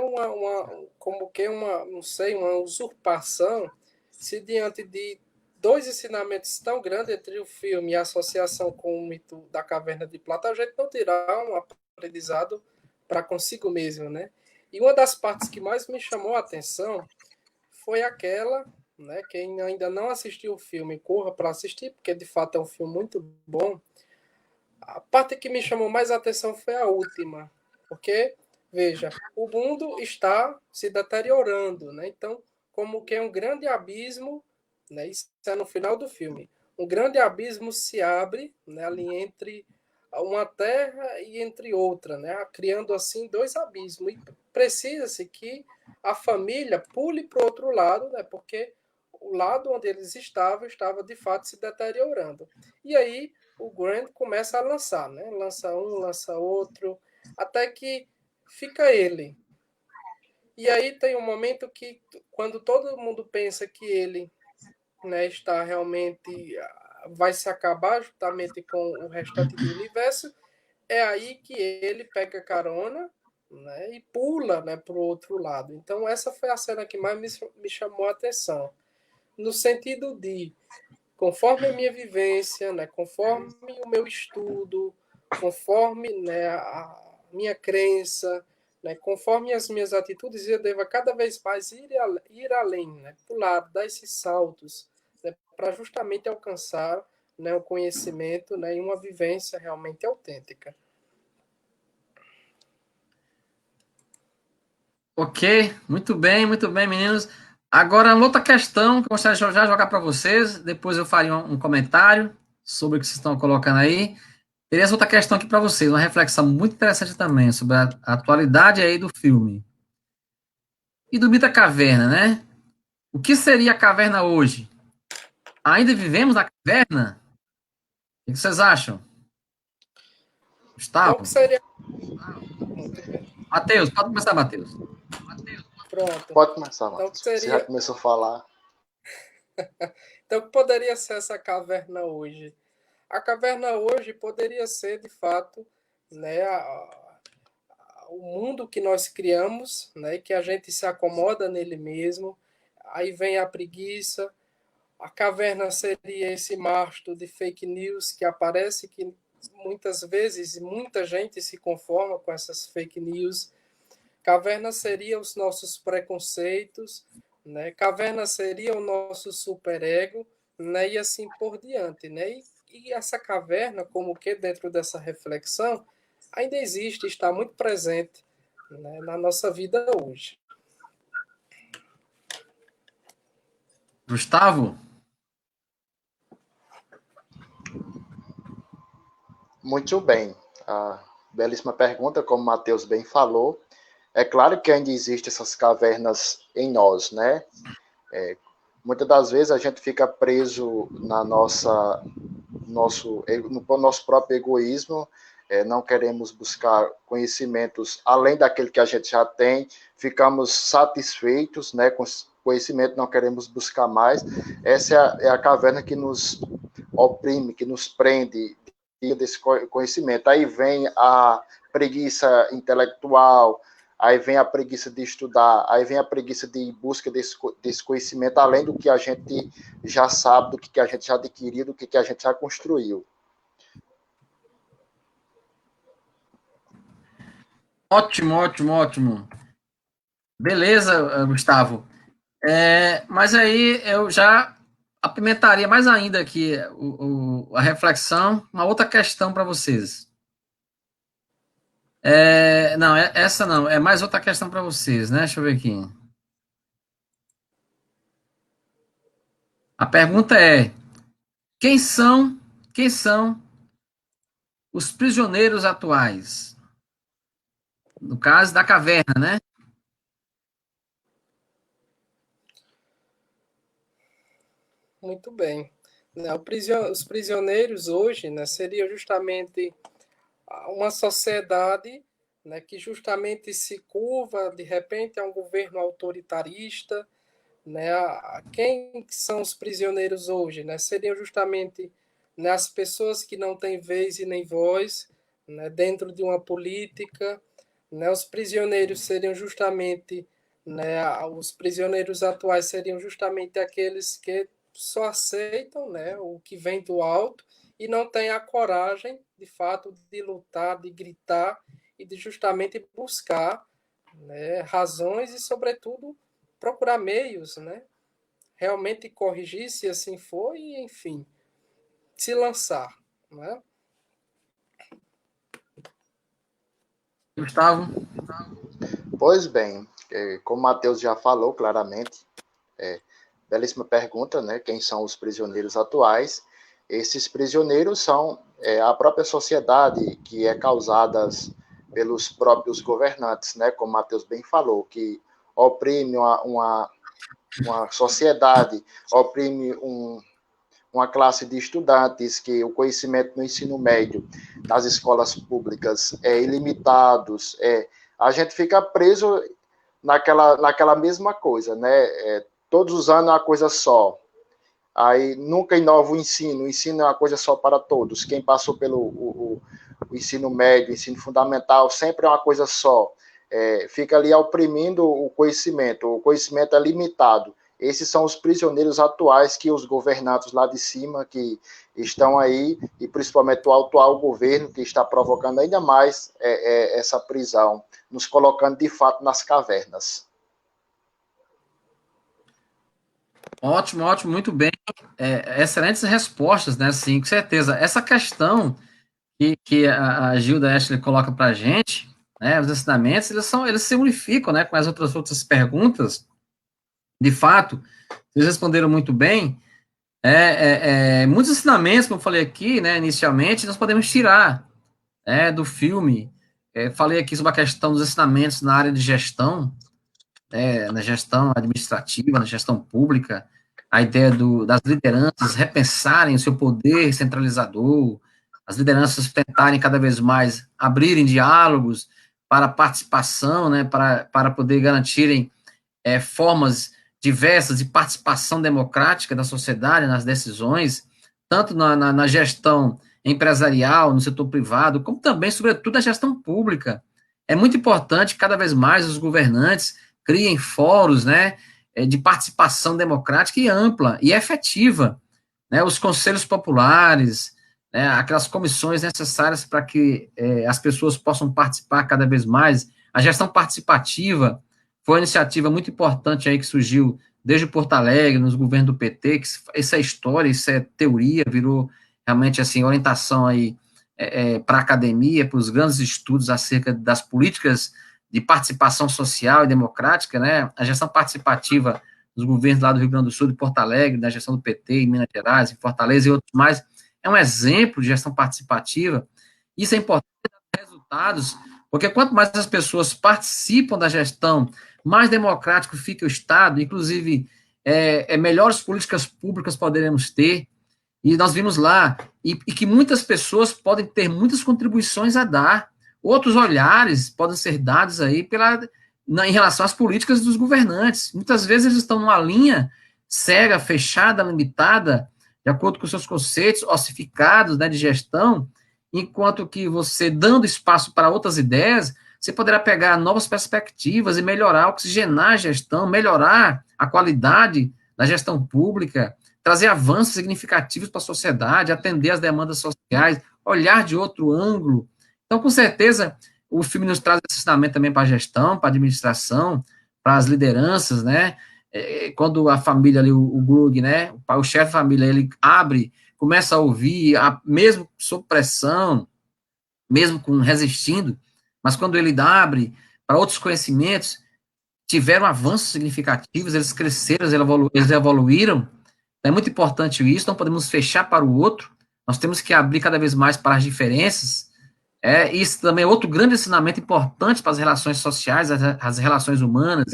como que não sei, uma usurpação se diante de dois ensinamentos tão grandes entre o filme e a associação com o mito da Caverna de Platão, a gente não tirar um aprendizado para consigo mesmo, né? E uma das partes que mais me chamou a atenção foi aquela, né, quem ainda não assistiu o filme, corra para assistir, porque de fato é um filme muito bom. A parte que me chamou mais a atenção foi a última, porque, veja, o mundo está se deteriorando, né? Então, como que é um grande abismo, né? Isso é no final do filme. Um grande abismo se abre, né, ali entre uma terra e entre outra, né? Criando assim dois abismos. E precisa-se que a família pule para o outro lado, né? Porque o lado onde eles estavam estava de fato se deteriorando. E aí o Grant começa a lançar, né? Lança um, lança outro, até que fica ele. E aí tem um momento que, quando todo mundo pensa que ele, né, está realmente vai se acabar juntamente com o restante do universo, é aí que ele pega carona, né, e pula, né, para o outro lado. Então essa foi a cena que mais me chamou a atenção, no sentido de conforme a minha vivência, né, conforme o meu estudo, conforme, né, a minha crença, né, conforme as minhas atitudes, eu devo cada vez mais ir além, né, pular, dar esses saltos, né, para justamente alcançar, né, o conhecimento, né, e uma vivência realmente autêntica. Ok, muito bem, meninos. Agora, uma outra questão que eu gostaria de já jogar para vocês, depois eu faria um comentário sobre o que vocês estão colocando aí. Teria essa outra questão aqui para vocês, uma reflexão muito interessante também sobre a atualidade aí do filme. E do mito da caverna, né? O que seria a caverna hoje? Ainda vivemos na caverna? O que vocês acham? Então, o que Gustavo? seria... Muito bem. Matheus, pode começar, Matheus. Pronto. Pode começar, Então, o que Matheus. Você já seria... começou a falar. Então, o que poderia ser essa caverna hoje? A caverna hoje poderia ser, de fato, né, o mundo que nós criamos, né, que a gente se acomoda nele mesmo. Aí vem a preguiça. A caverna seria esse mastro de fake news que aparece, que muitas vezes muita gente se conforma com essas fake news. Caverna seria os nossos preconceitos, né? Caverna seria o nosso superego, né? E assim por diante, né? E essa caverna, como que dentro dessa reflexão, ainda existe, está muito presente, né, na nossa vida hoje. Gustavo? Muito bem. Belíssima pergunta, como o Matheus bem falou. É claro que ainda existem essas cavernas em nós, né? Muitas das vezes a gente fica preso no nosso próprio egoísmo, não queremos buscar conhecimentos além daquele que a gente já tem, ficamos satisfeitos, né, com conhecimento, não queremos buscar mais. Essa é a caverna que nos oprime, que nos prende desse conhecimento. Aí vem a preguiça intelectual, aí vem a preguiça de estudar, aí vem a preguiça de busca desse conhecimento, além do que a gente já sabe, do que a gente já adquiriu, do que a gente já construiu. Ótimo, ótimo, ótimo. Beleza, Gustavo. Mas aí eu já apimentaria mais ainda aqui a reflexão, uma outra questão para vocês. Não, essa não, é mais outra questão para vocês, né? Deixa eu ver aqui. A pergunta é: quem são os prisioneiros atuais? No caso da caverna, né? Muito bem. Os prisioneiros hoje, né, seriam justamente uma sociedade, né, que justamente se curva de repente a um governo autoritarista, né? Quem são os prisioneiros hoje, né? Seriam justamente, né, as pessoas que não têm vez e nem voz, né, dentro de uma política, né, os prisioneiros seriam justamente, né, os prisioneiros atuais seriam justamente aqueles que só aceitam, né, o que vem do alto e não têm a coragem, de fato, de lutar, de gritar e de justamente buscar, né, razões e, sobretudo, procurar meios, né, realmente corrigir, se assim for, e, enfim, se lançar, né? Gustavo? Pois bem, como o Matheus já falou claramente, belíssima pergunta, né? Quem são os prisioneiros atuais? Esses prisioneiros são a própria sociedade que é causada pelos próprios governantes, né? Como o Matheus bem falou, que oprime uma sociedade, oprime uma classe de estudantes, que o conhecimento no ensino médio das escolas públicas é ilimitado, a gente fica preso naquela mesma coisa, né? Todos os anos é uma coisa só. Aí nunca inova o ensino é uma coisa só para todos. Quem passou pelo o ensino médio, o ensino fundamental, sempre é uma coisa só. Fica ali oprimindo o conhecimento é limitado. Esses são os prisioneiros atuais que os governantes lá de cima, que estão aí, e principalmente o atual governo, que está provocando ainda mais essa prisão, nos colocando de fato nas cavernas. Ótimo, ótimo, muito bem. Excelentes respostas, né? Sim, com certeza. Essa questão que a Gilda Ashley coloca para a gente, né? Os ensinamentos, eles se unificam, né? Com as outras perguntas. De fato, vocês responderam muito bem. Muitos ensinamentos, como eu falei aqui, né? Inicialmente, nós podemos tirar, do filme. Falei aqui sobre a questão dos ensinamentos na área de gestão, na gestão administrativa, na gestão pública, a ideia das lideranças repensarem o seu poder centralizador, as lideranças tentarem cada vez mais abrirem diálogos para participação, né, para poder garantirem formas diversas de participação democrática da sociedade nas decisões, tanto na gestão empresarial, no setor privado, como também, sobretudo, na gestão pública. É muito importante, cada vez mais, os governantes criem fóruns, né, de participação democrática e ampla e efetiva, né, os conselhos populares, né, aquelas comissões necessárias para que as pessoas possam participar cada vez mais. A gestão participativa foi uma iniciativa muito importante aí que surgiu desde Porto Alegre, nos governos do PT, que isso é história, isso é teoria, virou realmente, assim, orientação aí para a academia, para os grandes estudos acerca das políticas de participação social e democrática, né? A gestão participativa dos governos lá do Rio Grande do Sul, de Porto Alegre, da gestão do PT em Minas Gerais, em Fortaleza e outros mais, é um exemplo de gestão participativa. Isso é importante dar resultados, porque quanto mais as pessoas participam da gestão, mais democrático fica o Estado, inclusive melhores políticas públicas poderemos ter. E nós vimos lá, e que muitas pessoas podem ter muitas contribuições a dar, outros olhares podem ser dados aí em relação às políticas dos governantes. Muitas vezes eles estão numa linha cega, fechada, limitada, de acordo com seus conceitos ossificados, né, de gestão, enquanto que você, dando espaço para outras ideias, você poderá pegar novas perspectivas e melhorar, oxigenar a gestão, melhorar a qualidade da gestão pública, trazer avanços significativos para a sociedade, atender às demandas sociais, olhar de outro ângulo. Então, com certeza, o filme nos traz esse ensinamento também para a gestão, para a administração, para as lideranças, né? Quando a família ali, o Glug, né? O chefe da família, ele abre, começa a ouvir, mesmo sob pressão, mesmo resistindo, mas quando ele abre para outros conhecimentos, tiveram avanços significativos, eles cresceram, eles evoluíram. É muito importante isso, não podemos fechar para o outro, nós temos que abrir cada vez mais para as diferenças. Isso também é outro grande ensinamento importante para as relações sociais, as relações humanas,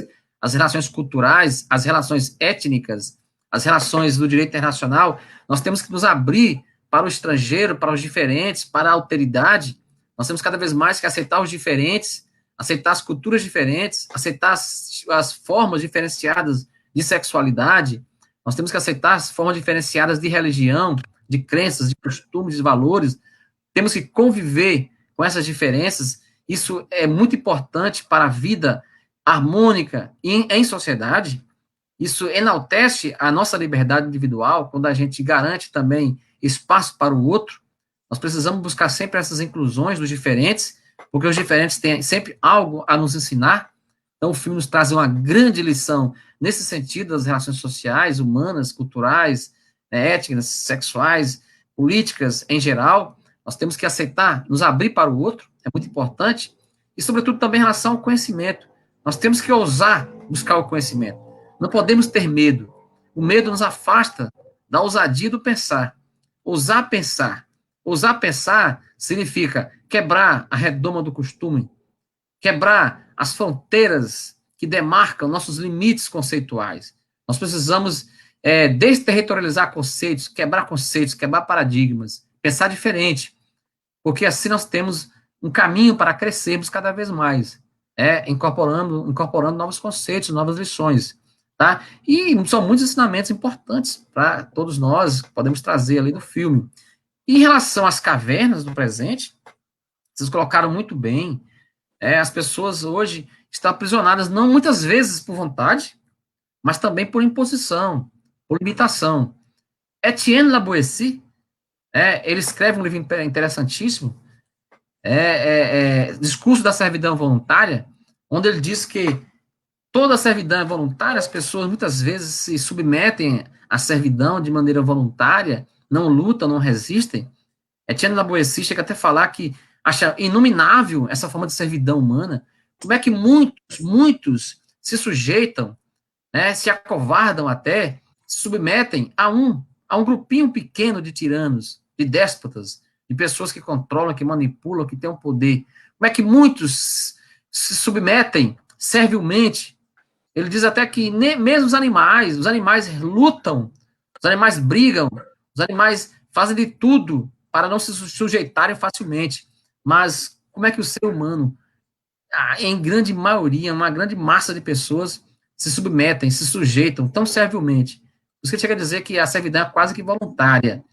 as relações culturais, as relações étnicas, as relações do direito internacional. Nós temos que nos abrir para o estrangeiro, para os diferentes, para a alteridade. Nós temos cada vez mais que aceitar os diferentes, aceitar as culturas diferentes, aceitar as formas diferenciadas de sexualidade. Nós temos que aceitar as formas diferenciadas de religião, de crenças, de costumes, de valores. Temos que conviver com essas diferenças. Isso é muito importante para a vida harmônica em sociedade. Isso enaltece a nossa liberdade individual, quando a gente garante também espaço para o outro. Nós precisamos buscar sempre essas inclusões dos diferentes, porque os diferentes têm sempre algo a nos ensinar. Então, o filme nos traz uma grande lição nesse sentido das relações sociais, humanas, culturais, étnicas, sexuais, políticas em geral. Nós temos que aceitar, nos abrir para o outro, é muito importante, e, sobretudo, também em relação ao conhecimento. Nós temos que ousar buscar o conhecimento. Não podemos ter medo. O medo nos afasta da ousadia do pensar. Ousar pensar. Ousar pensar significa quebrar a redoma do costume, quebrar as fronteiras que demarcam nossos limites conceituais. Nós precisamos desterritorializar conceitos, quebrar paradigmas, pensar diferente, porque assim nós temos um caminho para crescermos cada vez mais, incorporando novos conceitos, novas lições, tá? E são muitos ensinamentos importantes para todos nós, que podemos trazer ali do filme. Em relação às cavernas do presente, vocês colocaram muito bem, as pessoas hoje estão aprisionadas, não muitas vezes por vontade, mas também por imposição, por limitação. Etienne Laboissy, ele escreve um livro interessantíssimo, Discurso da Servidão Voluntária, onde ele diz que toda servidão é voluntária, as pessoas muitas vezes se submetem à servidão de maneira voluntária, não lutam, não resistem. Etienne Laboissy chega até a falar que acha inominável essa forma de servidão humana. Como é que muitos se sujeitam, se acovardam até, se submetem a um grupinho pequeno de tiranos, de déspotas, de pessoas que controlam, que manipulam, que têm um poder. Como é que muitos se submetem servilmente? Ele diz até que nem mesmo os animais lutam, os animais brigam, os animais fazem de tudo para não se sujeitarem facilmente. Mas como é que o ser humano, em grande maioria, uma grande massa de pessoas, se submetem, se sujeitam tão servilmente? Isso que chega a dizer que a servidão é quase que voluntária.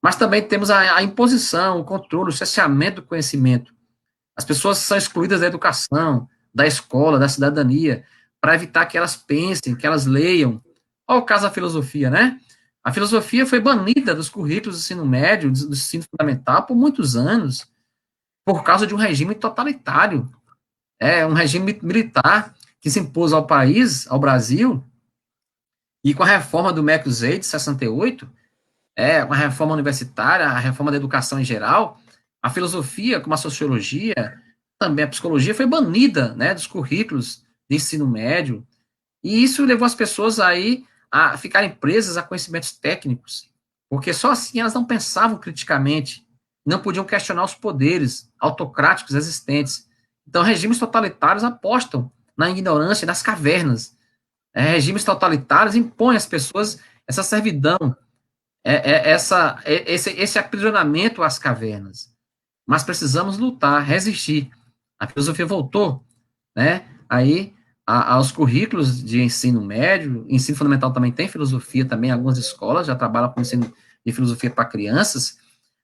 Mas também temos a imposição, o controle, o cerceamento do conhecimento. As pessoas são excluídas da educação, da escola, da cidadania, para evitar que elas pensem, que elas leiam. Olha o caso da filosofia, né? A filosofia foi banida dos currículos do ensino médio, do ensino fundamental, por muitos anos, por causa de um regime totalitário, um regime militar que se impôs ao país, ao Brasil, e com a reforma do MEC-ZEI de 68, com a reforma universitária, a reforma da educação em geral, a filosofia, como a sociologia, também a psicologia, foi banida, dos currículos de ensino médio, e isso levou as pessoas aí a ficarem presas a conhecimentos técnicos, porque só assim elas não pensavam criticamente, não podiam questionar os poderes autocráticos existentes. Então, regimes totalitários apostam na ignorância, nas cavernas. Regimes totalitários impõem às pessoas essa servidão, esse aprisionamento às cavernas. Mas precisamos lutar, resistir. A filosofia voltou, aí aos currículos de ensino médio, ensino fundamental também tem filosofia, também algumas escolas já trabalham com ensino de filosofia para crianças,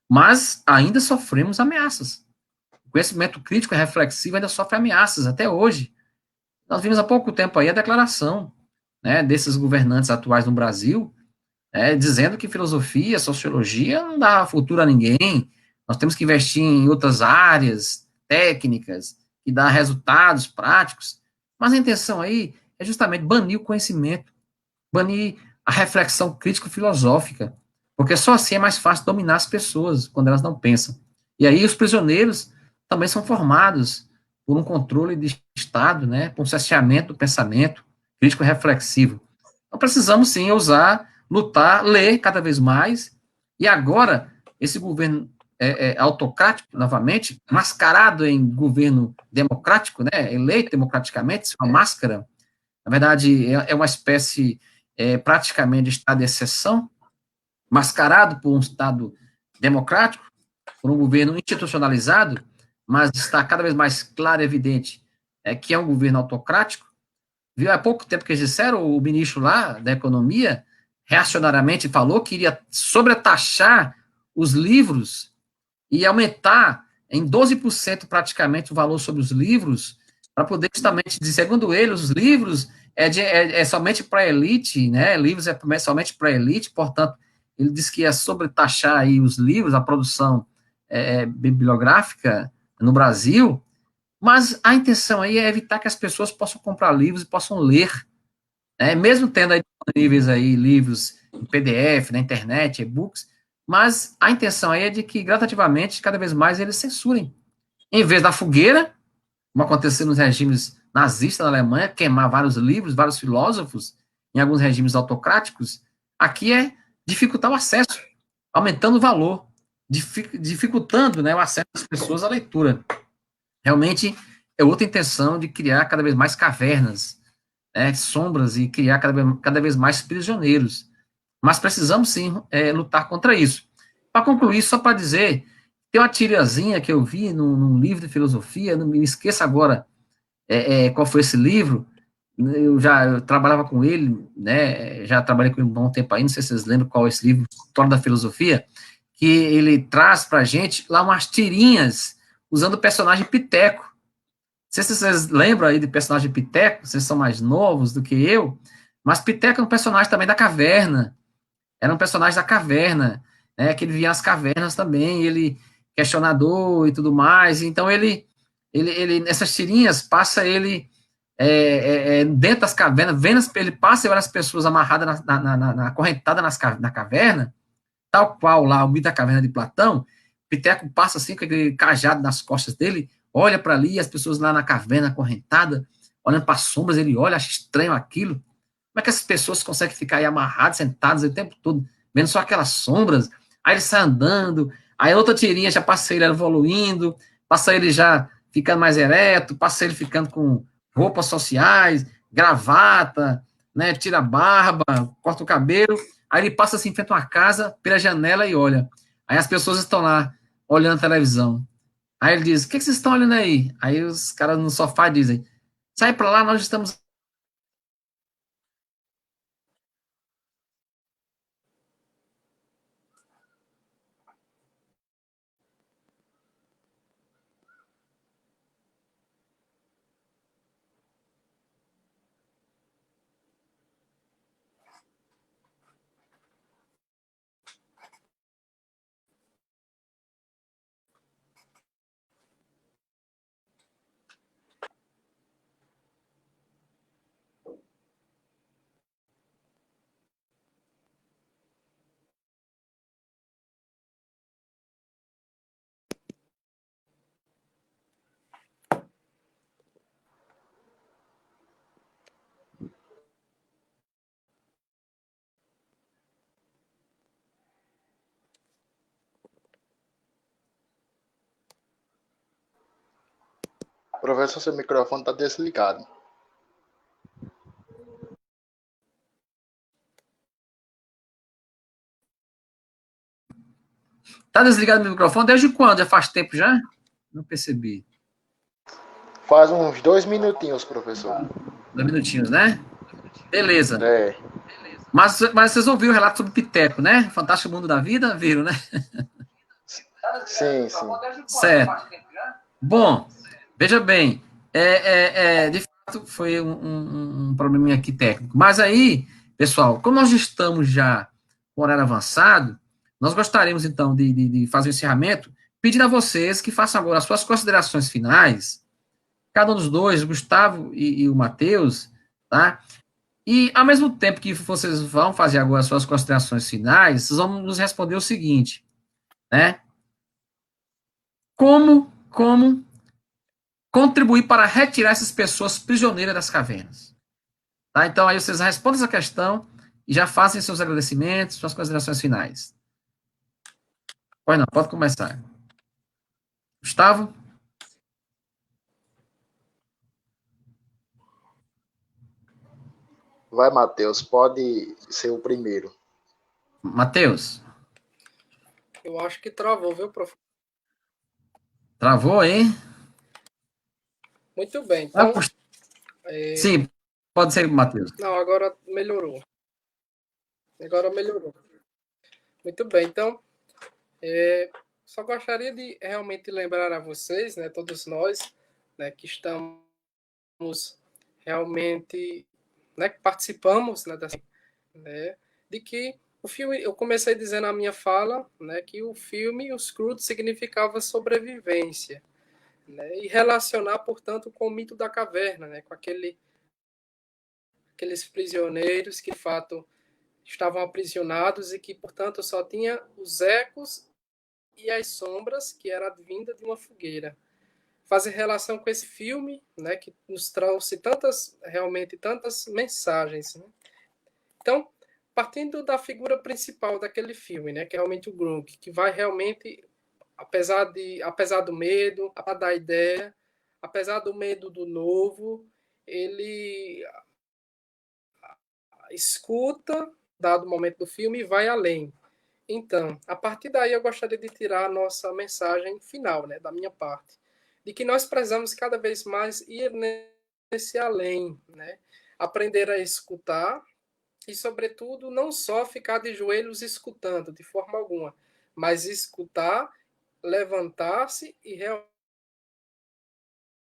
mas ainda sofremos ameaças. O conhecimento crítico e reflexivo ainda sofre ameaças, até hoje. Nós vimos há pouco tempo aí a declaração, desses governantes atuais no Brasil, dizendo que filosofia, sociologia não dá futuro a ninguém, nós temos que investir em outras áreas técnicas, que dá resultados práticos, mas a intenção aí é justamente banir o conhecimento, banir a reflexão crítico-filosófica, porque só assim é mais fácil dominar as pessoas, quando elas não pensam. E aí os prisioneiros também são formados por um controle de Estado, por um cerceamento do pensamento crítico-reflexivo. Então precisamos sim ousar, lutar, ler cada vez mais, e agora esse governo autocrático, novamente, mascarado em governo democrático, eleito democraticamente, uma máscara, na verdade, é uma espécie praticamente de estado de exceção, mascarado por um Estado democrático, por um governo institucionalizado, mas está cada vez mais claro e evidente que é um governo autocrático. Viu, há pouco tempo que eles disseram, o ministro lá da Economia, reacionariamente falou que iria sobretaxar os livros e aumentar em 12% praticamente o valor sobre os livros, para poder justamente dizer, segundo ele, os livros é somente para elite, né? Livros é somente para elite, portanto, ele disse que ia sobretaxar aí os livros, a produção bibliográfica no Brasil, mas a intenção aí é evitar que as pessoas possam comprar livros e possam ler, né? Mesmo tendo aí disponíveis aí livros em PDF, na internet, e-books, mas a intenção aí é de que gradativamente, cada vez mais, eles censurem. Em vez da fogueira, como aconteceu nos regimes nazistas na Alemanha, queimar vários livros, vários filósofos, em alguns regimes autocráticos, aqui é dificultar o acesso, aumentando o valor, dificultando, né, o acesso das pessoas à leitura. Realmente é outra intenção de criar cada vez mais cavernas, né, sombras, e criar cada vez mais prisioneiros. Mas precisamos sim lutar contra isso. Para concluir, só para dizer, tem uma tirazinha que eu vi num livro de filosofia, não me esqueça agora qual foi esse livro. Eu trabalhava com ele, né, já trabalhei com ele um bom tempo aí, não sei se vocês lembram qual é esse livro, História da Filosofia, que ele traz para a gente lá umas tirinhas usando o personagem Piteco. Não sei se vocês lembram aí do personagem Piteco, vocês são mais novos do que eu, mas Piteco é um personagem também da caverna, era um personagem da caverna, né, que ele via as cavernas também, ele questionador e tudo mais, então ele nessas tirinhas, passa ele dentro das cavernas, ele passa e olha as pessoas amarradas, acorrentadas na caverna, tal qual lá o mito da caverna de Platão. Piteco passa assim com aquele cajado nas costas dele, olha para ali, as pessoas lá na caverna acorrentada, olhando para as sombras, ele olha, acha estranho aquilo. Como é que essas pessoas conseguem ficar aí amarradas, sentadas o tempo todo, vendo só aquelas sombras? Aí ele sai andando, aí outra tirinha já passa ele evoluindo, passa ele já ficando mais ereto, passa ele ficando com roupas sociais, gravata, né, tira a barba, corta o cabelo, aí ele passa assim, frente a uma casa, pela janela e olha. Aí as pessoas estão lá, olhando a televisão. Aí ele diz, o que vocês estão olhando aí? Aí os caras no sofá dizem, sai para lá, nós estamos... Professor, seu microfone está desligado. Tá desligado o microfone? Desde quando? Já faz tempo já? Não percebi. Faz uns 2 minutinhos, professor. 2 minutinhos, né? Beleza. É. Mas vocês ouviram o relato sobre Piteco, né? Fantástico Mundo da Vida? Viram, né? Sim, sim. Certo. Bom, veja bem, de fato foi um probleminha aqui técnico. Mas aí, pessoal, como nós estamos já com horário avançado, nós gostaríamos então de fazer o encerramento, pedindo a vocês que façam agora as suas considerações finais, cada um dos dois, o Gustavo e o Matheus, tá? E ao mesmo tempo que vocês vão fazer agora as suas considerações finais, vocês vão nos responder o seguinte, né? Como contribuir para retirar essas pessoas prisioneiras das cavernas? Tá? Então, aí vocês respondem essa questão e já fazem seus agradecimentos, suas considerações finais. Pois não, pode começar. Gustavo? Vai, Matheus, pode ser o primeiro. Matheus? Eu acho que travou, viu, professor? Travou aí? Muito bem, então... Sim, pode ser, Matheus. Não, agora melhorou. Muito bem, então, só gostaria de realmente lembrar a vocês, né, todos nós, né, que estamos realmente, né, que participamos, né, né, de que o filme, eu comecei dizendo na minha fala, né, que o filme, o Scrooge, significava sobrevivência, né, e relacionar, portanto, com o mito da caverna, né, com aqueles prisioneiros que, de fato, estavam aprisionados e que, portanto, só tinha os ecos e as sombras que era vinda de uma fogueira. Fazer relação com esse filme, né, que nos trouxe realmente tantas mensagens, né? Então, partindo da figura principal daquele filme, né, que é realmente o Gronk, que vai realmente, apesar do medo, apesar da ideia, apesar do medo do novo, ele escuta, dado o momento do filme, e vai além. Então, a partir daí eu gostaria de tirar a nossa mensagem final, né, da minha parte, de que nós precisamos cada vez mais ir nesse além, né, aprender a escutar e, sobretudo, não só ficar de joelhos escutando, de forma alguma, mas escutar, levantar-se e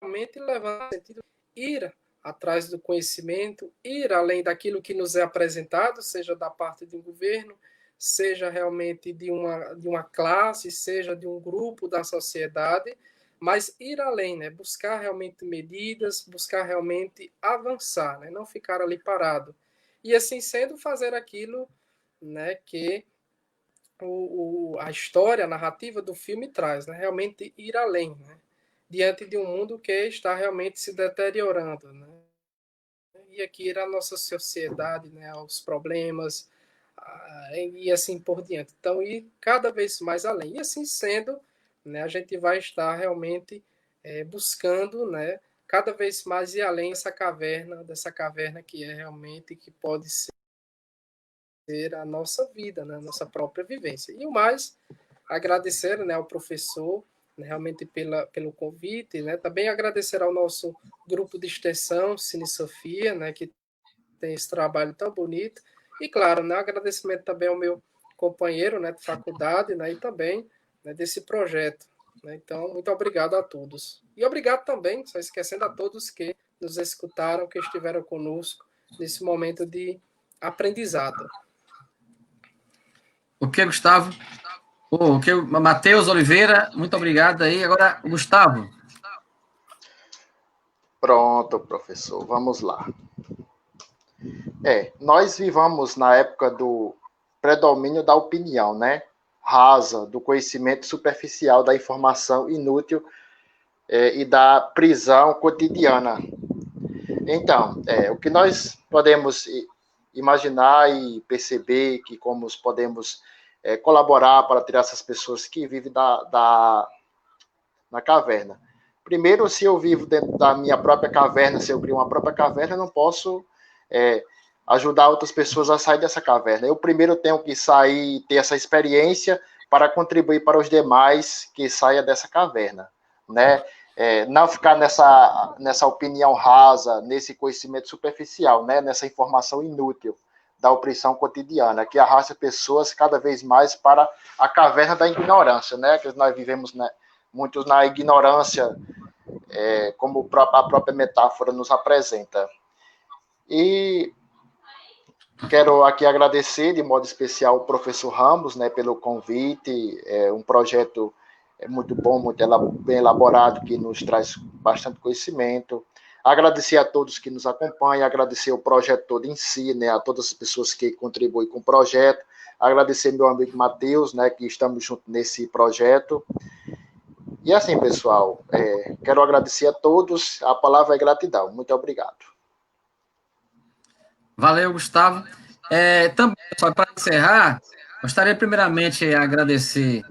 realmente levar no sentido de ir atrás do conhecimento, ir além daquilo que nos é apresentado, seja da parte de um governo, seja realmente de uma classe, seja de um grupo da sociedade, mas ir além, né? Buscar realmente medidas, buscar realmente avançar, né? Não ficar ali parado. E assim sendo, fazer aquilo, né, que a história, a narrativa do filme traz, né? Realmente ir além, né? Diante de um mundo que está realmente se deteriorando, né? E aqui era a nossa sociedade, né? Os problemas, e assim por diante. Então, ir cada vez mais além. E assim sendo, né, a gente vai estar realmente buscando, né, cada vez mais ir além dessa caverna que é realmente, que pode ser a nossa vida, né, a nossa própria vivência. E o mais, agradecer, né, ao professor, né, realmente pelo convite, né, também agradecer ao nosso grupo de extensão, Cine Sofia, né, que tem esse trabalho tão bonito. E, claro, né, agradecimento também ao meu companheiro, né, de faculdade, né, e também, né, desse projeto. Né? Então, muito obrigado a todos. E obrigado também, só esquecendo, a todos que nos escutaram, que estiveram conosco nesse momento de aprendizado. Ok, Gustavo? Ok, Matheus Oliveira, muito obrigado aí. Agora, Gustavo. Pronto, professor, vamos lá. Nós vivamos na época do predomínio da opinião, né? Rasa, do conhecimento superficial, da informação inútil e da prisão cotidiana. Então, o que nós podemos imaginar e perceber que como podemos colaborar para tirar essas pessoas que vivem na caverna. Primeiro, se eu vivo dentro da minha própria caverna, se eu crio uma própria caverna, eu não posso ajudar outras pessoas a sair dessa caverna. Eu primeiro tenho que sair, ter essa experiência para contribuir para os demais que saiam dessa caverna, né? Não ficar nessa opinião rasa, nesse conhecimento superficial, né? Nessa informação inútil da opressão cotidiana, que arrasta pessoas cada vez mais para a caverna da ignorância, né? Que nós vivemos, né, muitos na ignorância, como a própria metáfora nos apresenta. E quero aqui agradecer de modo especial o professor Ramos, né, pelo convite, um projeto muito bom, muito bem elaborado, que nos traz bastante conhecimento. Agradecer a todos que nos acompanham, agradecer o projeto todo em si, né, a todas as pessoas que contribuem com o projeto, agradecer meu amigo Matheus, né, que estamos juntos nesse projeto. E assim, pessoal, quero agradecer a todos, a palavra é gratidão. Muito obrigado. Valeu, Gustavo. Também, só para encerrar, gostaria primeiramente de agradecer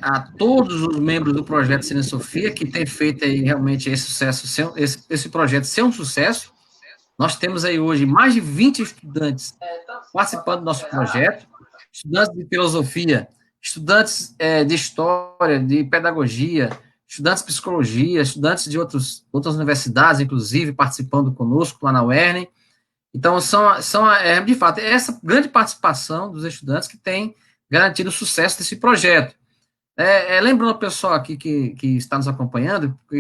a todos os membros do projeto Cine Sofia, que tem feito aí realmente esse projeto ser um sucesso. Nós temos aí hoje mais de 20 estudantes participando do nosso projeto, estudantes de filosofia, estudantes de história, de pedagogia, estudantes de psicologia, estudantes de outras universidades, inclusive, participando conosco lá na UERN. Então, de fato, essa grande participação dos estudantes que tem garantido o sucesso desse projeto. Lembrando o pessoal aqui que está nos acompanhando, que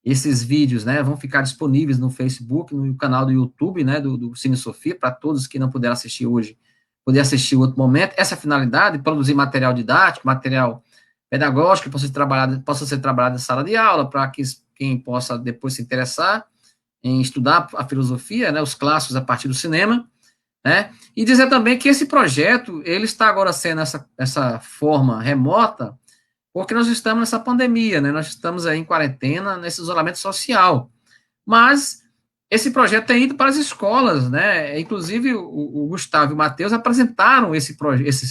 esses vídeos, né, vão ficar disponíveis no Facebook, no canal do YouTube, né, do Cine Sofia, para todos que não puderam assistir hoje, poder assistir em outro momento. Essa é a finalidade, produzir material didático, material pedagógico, que possa ser trabalhado em sala de aula, para que quem possa depois se interessar em estudar a filosofia, né, os clássicos a partir do cinema, né, e dizer também que esse projeto, ele está agora sendo essa forma remota, porque nós estamos nessa pandemia, né? Nós estamos aí em quarentena, nesse isolamento social. Mas esse projeto tem ido para as escolas, né? Inclusive, o Gustavo e o Matheus apresentaram esse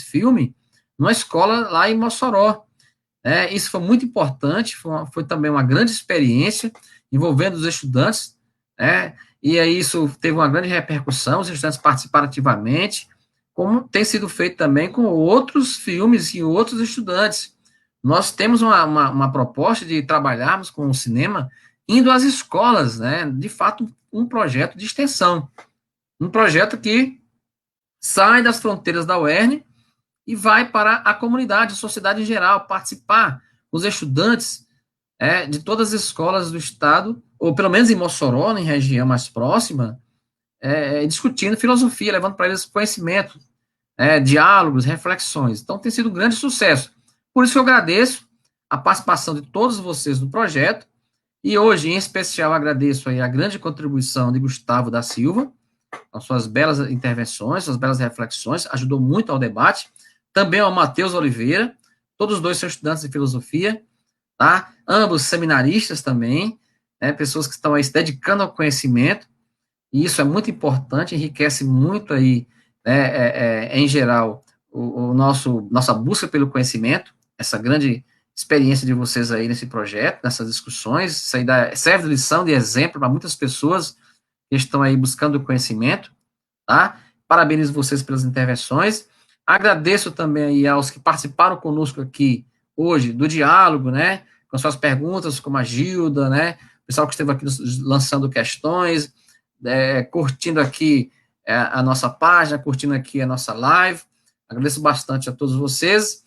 filme numa escola lá em Mossoró. Isso foi muito importante, foi também uma grande experiência envolvendo os estudantes, né? E aí isso teve uma grande repercussão, os estudantes participaram ativamente, como tem sido feito também com outros filmes e outros estudantes. Nós temos uma proposta de trabalharmos com o cinema indo às escolas, né? De fato, um projeto de extensão. Um projeto que sai das fronteiras da UERN e vai para a comunidade, a sociedade em geral, participar, os estudantes de todas as escolas do estado, ou pelo menos em Mossoró, em região mais próxima, discutindo filosofia, levando para eles conhecimento, diálogos, reflexões. Então, tem sido um grande sucesso. Por isso, eu agradeço a participação de todos vocês no projeto, e hoje, em especial, agradeço aí a grande contribuição de Gustavo da Silva, com suas belas intervenções, suas belas reflexões, ajudou muito ao debate. Também ao Matheus Oliveira, todos os dois são estudantes de filosofia, tá? Ambos seminaristas também, pessoas que estão aí se dedicando ao conhecimento, e isso é muito importante, enriquece muito aí, em geral, nossa busca pelo conhecimento, essa grande experiência de vocês aí nesse projeto, nessas discussões, isso aí serve de lição, de exemplo para muitas pessoas que estão aí buscando o conhecimento, tá? Parabenizo vocês pelas intervenções, agradeço também aí aos que participaram conosco aqui hoje do diálogo, né, com suas perguntas, como a Gilda, né, o pessoal que esteve aqui lançando questões, curtindo aqui a nossa página, curtindo aqui a nossa live, agradeço bastante a todos vocês,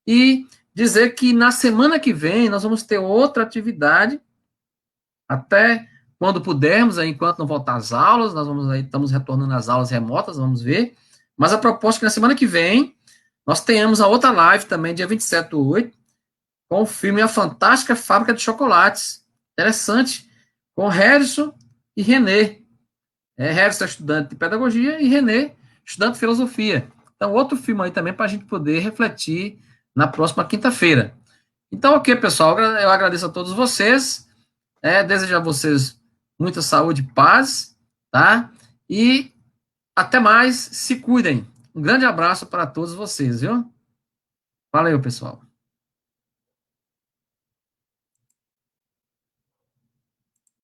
e dizer que na semana que vem nós vamos ter outra atividade, até quando pudermos, aí, enquanto não voltar às aulas, nós estamos retornando às aulas remotas, vamos ver, mas a proposta é que na semana que vem nós tenhamos a outra live também, dia 27/8, com o filme A Fantástica Fábrica de Chocolates, interessante, com Harrison e René. Harrison é estudante de pedagogia e René, estudante de filosofia. Então, outro filme aí também para a gente poder refletir na próxima quinta-feira. Então, ok, pessoal, eu agradeço a todos vocês, desejo a vocês muita saúde e paz, tá? E até mais, se cuidem. Um grande abraço para todos vocês, viu? Valeu, pessoal.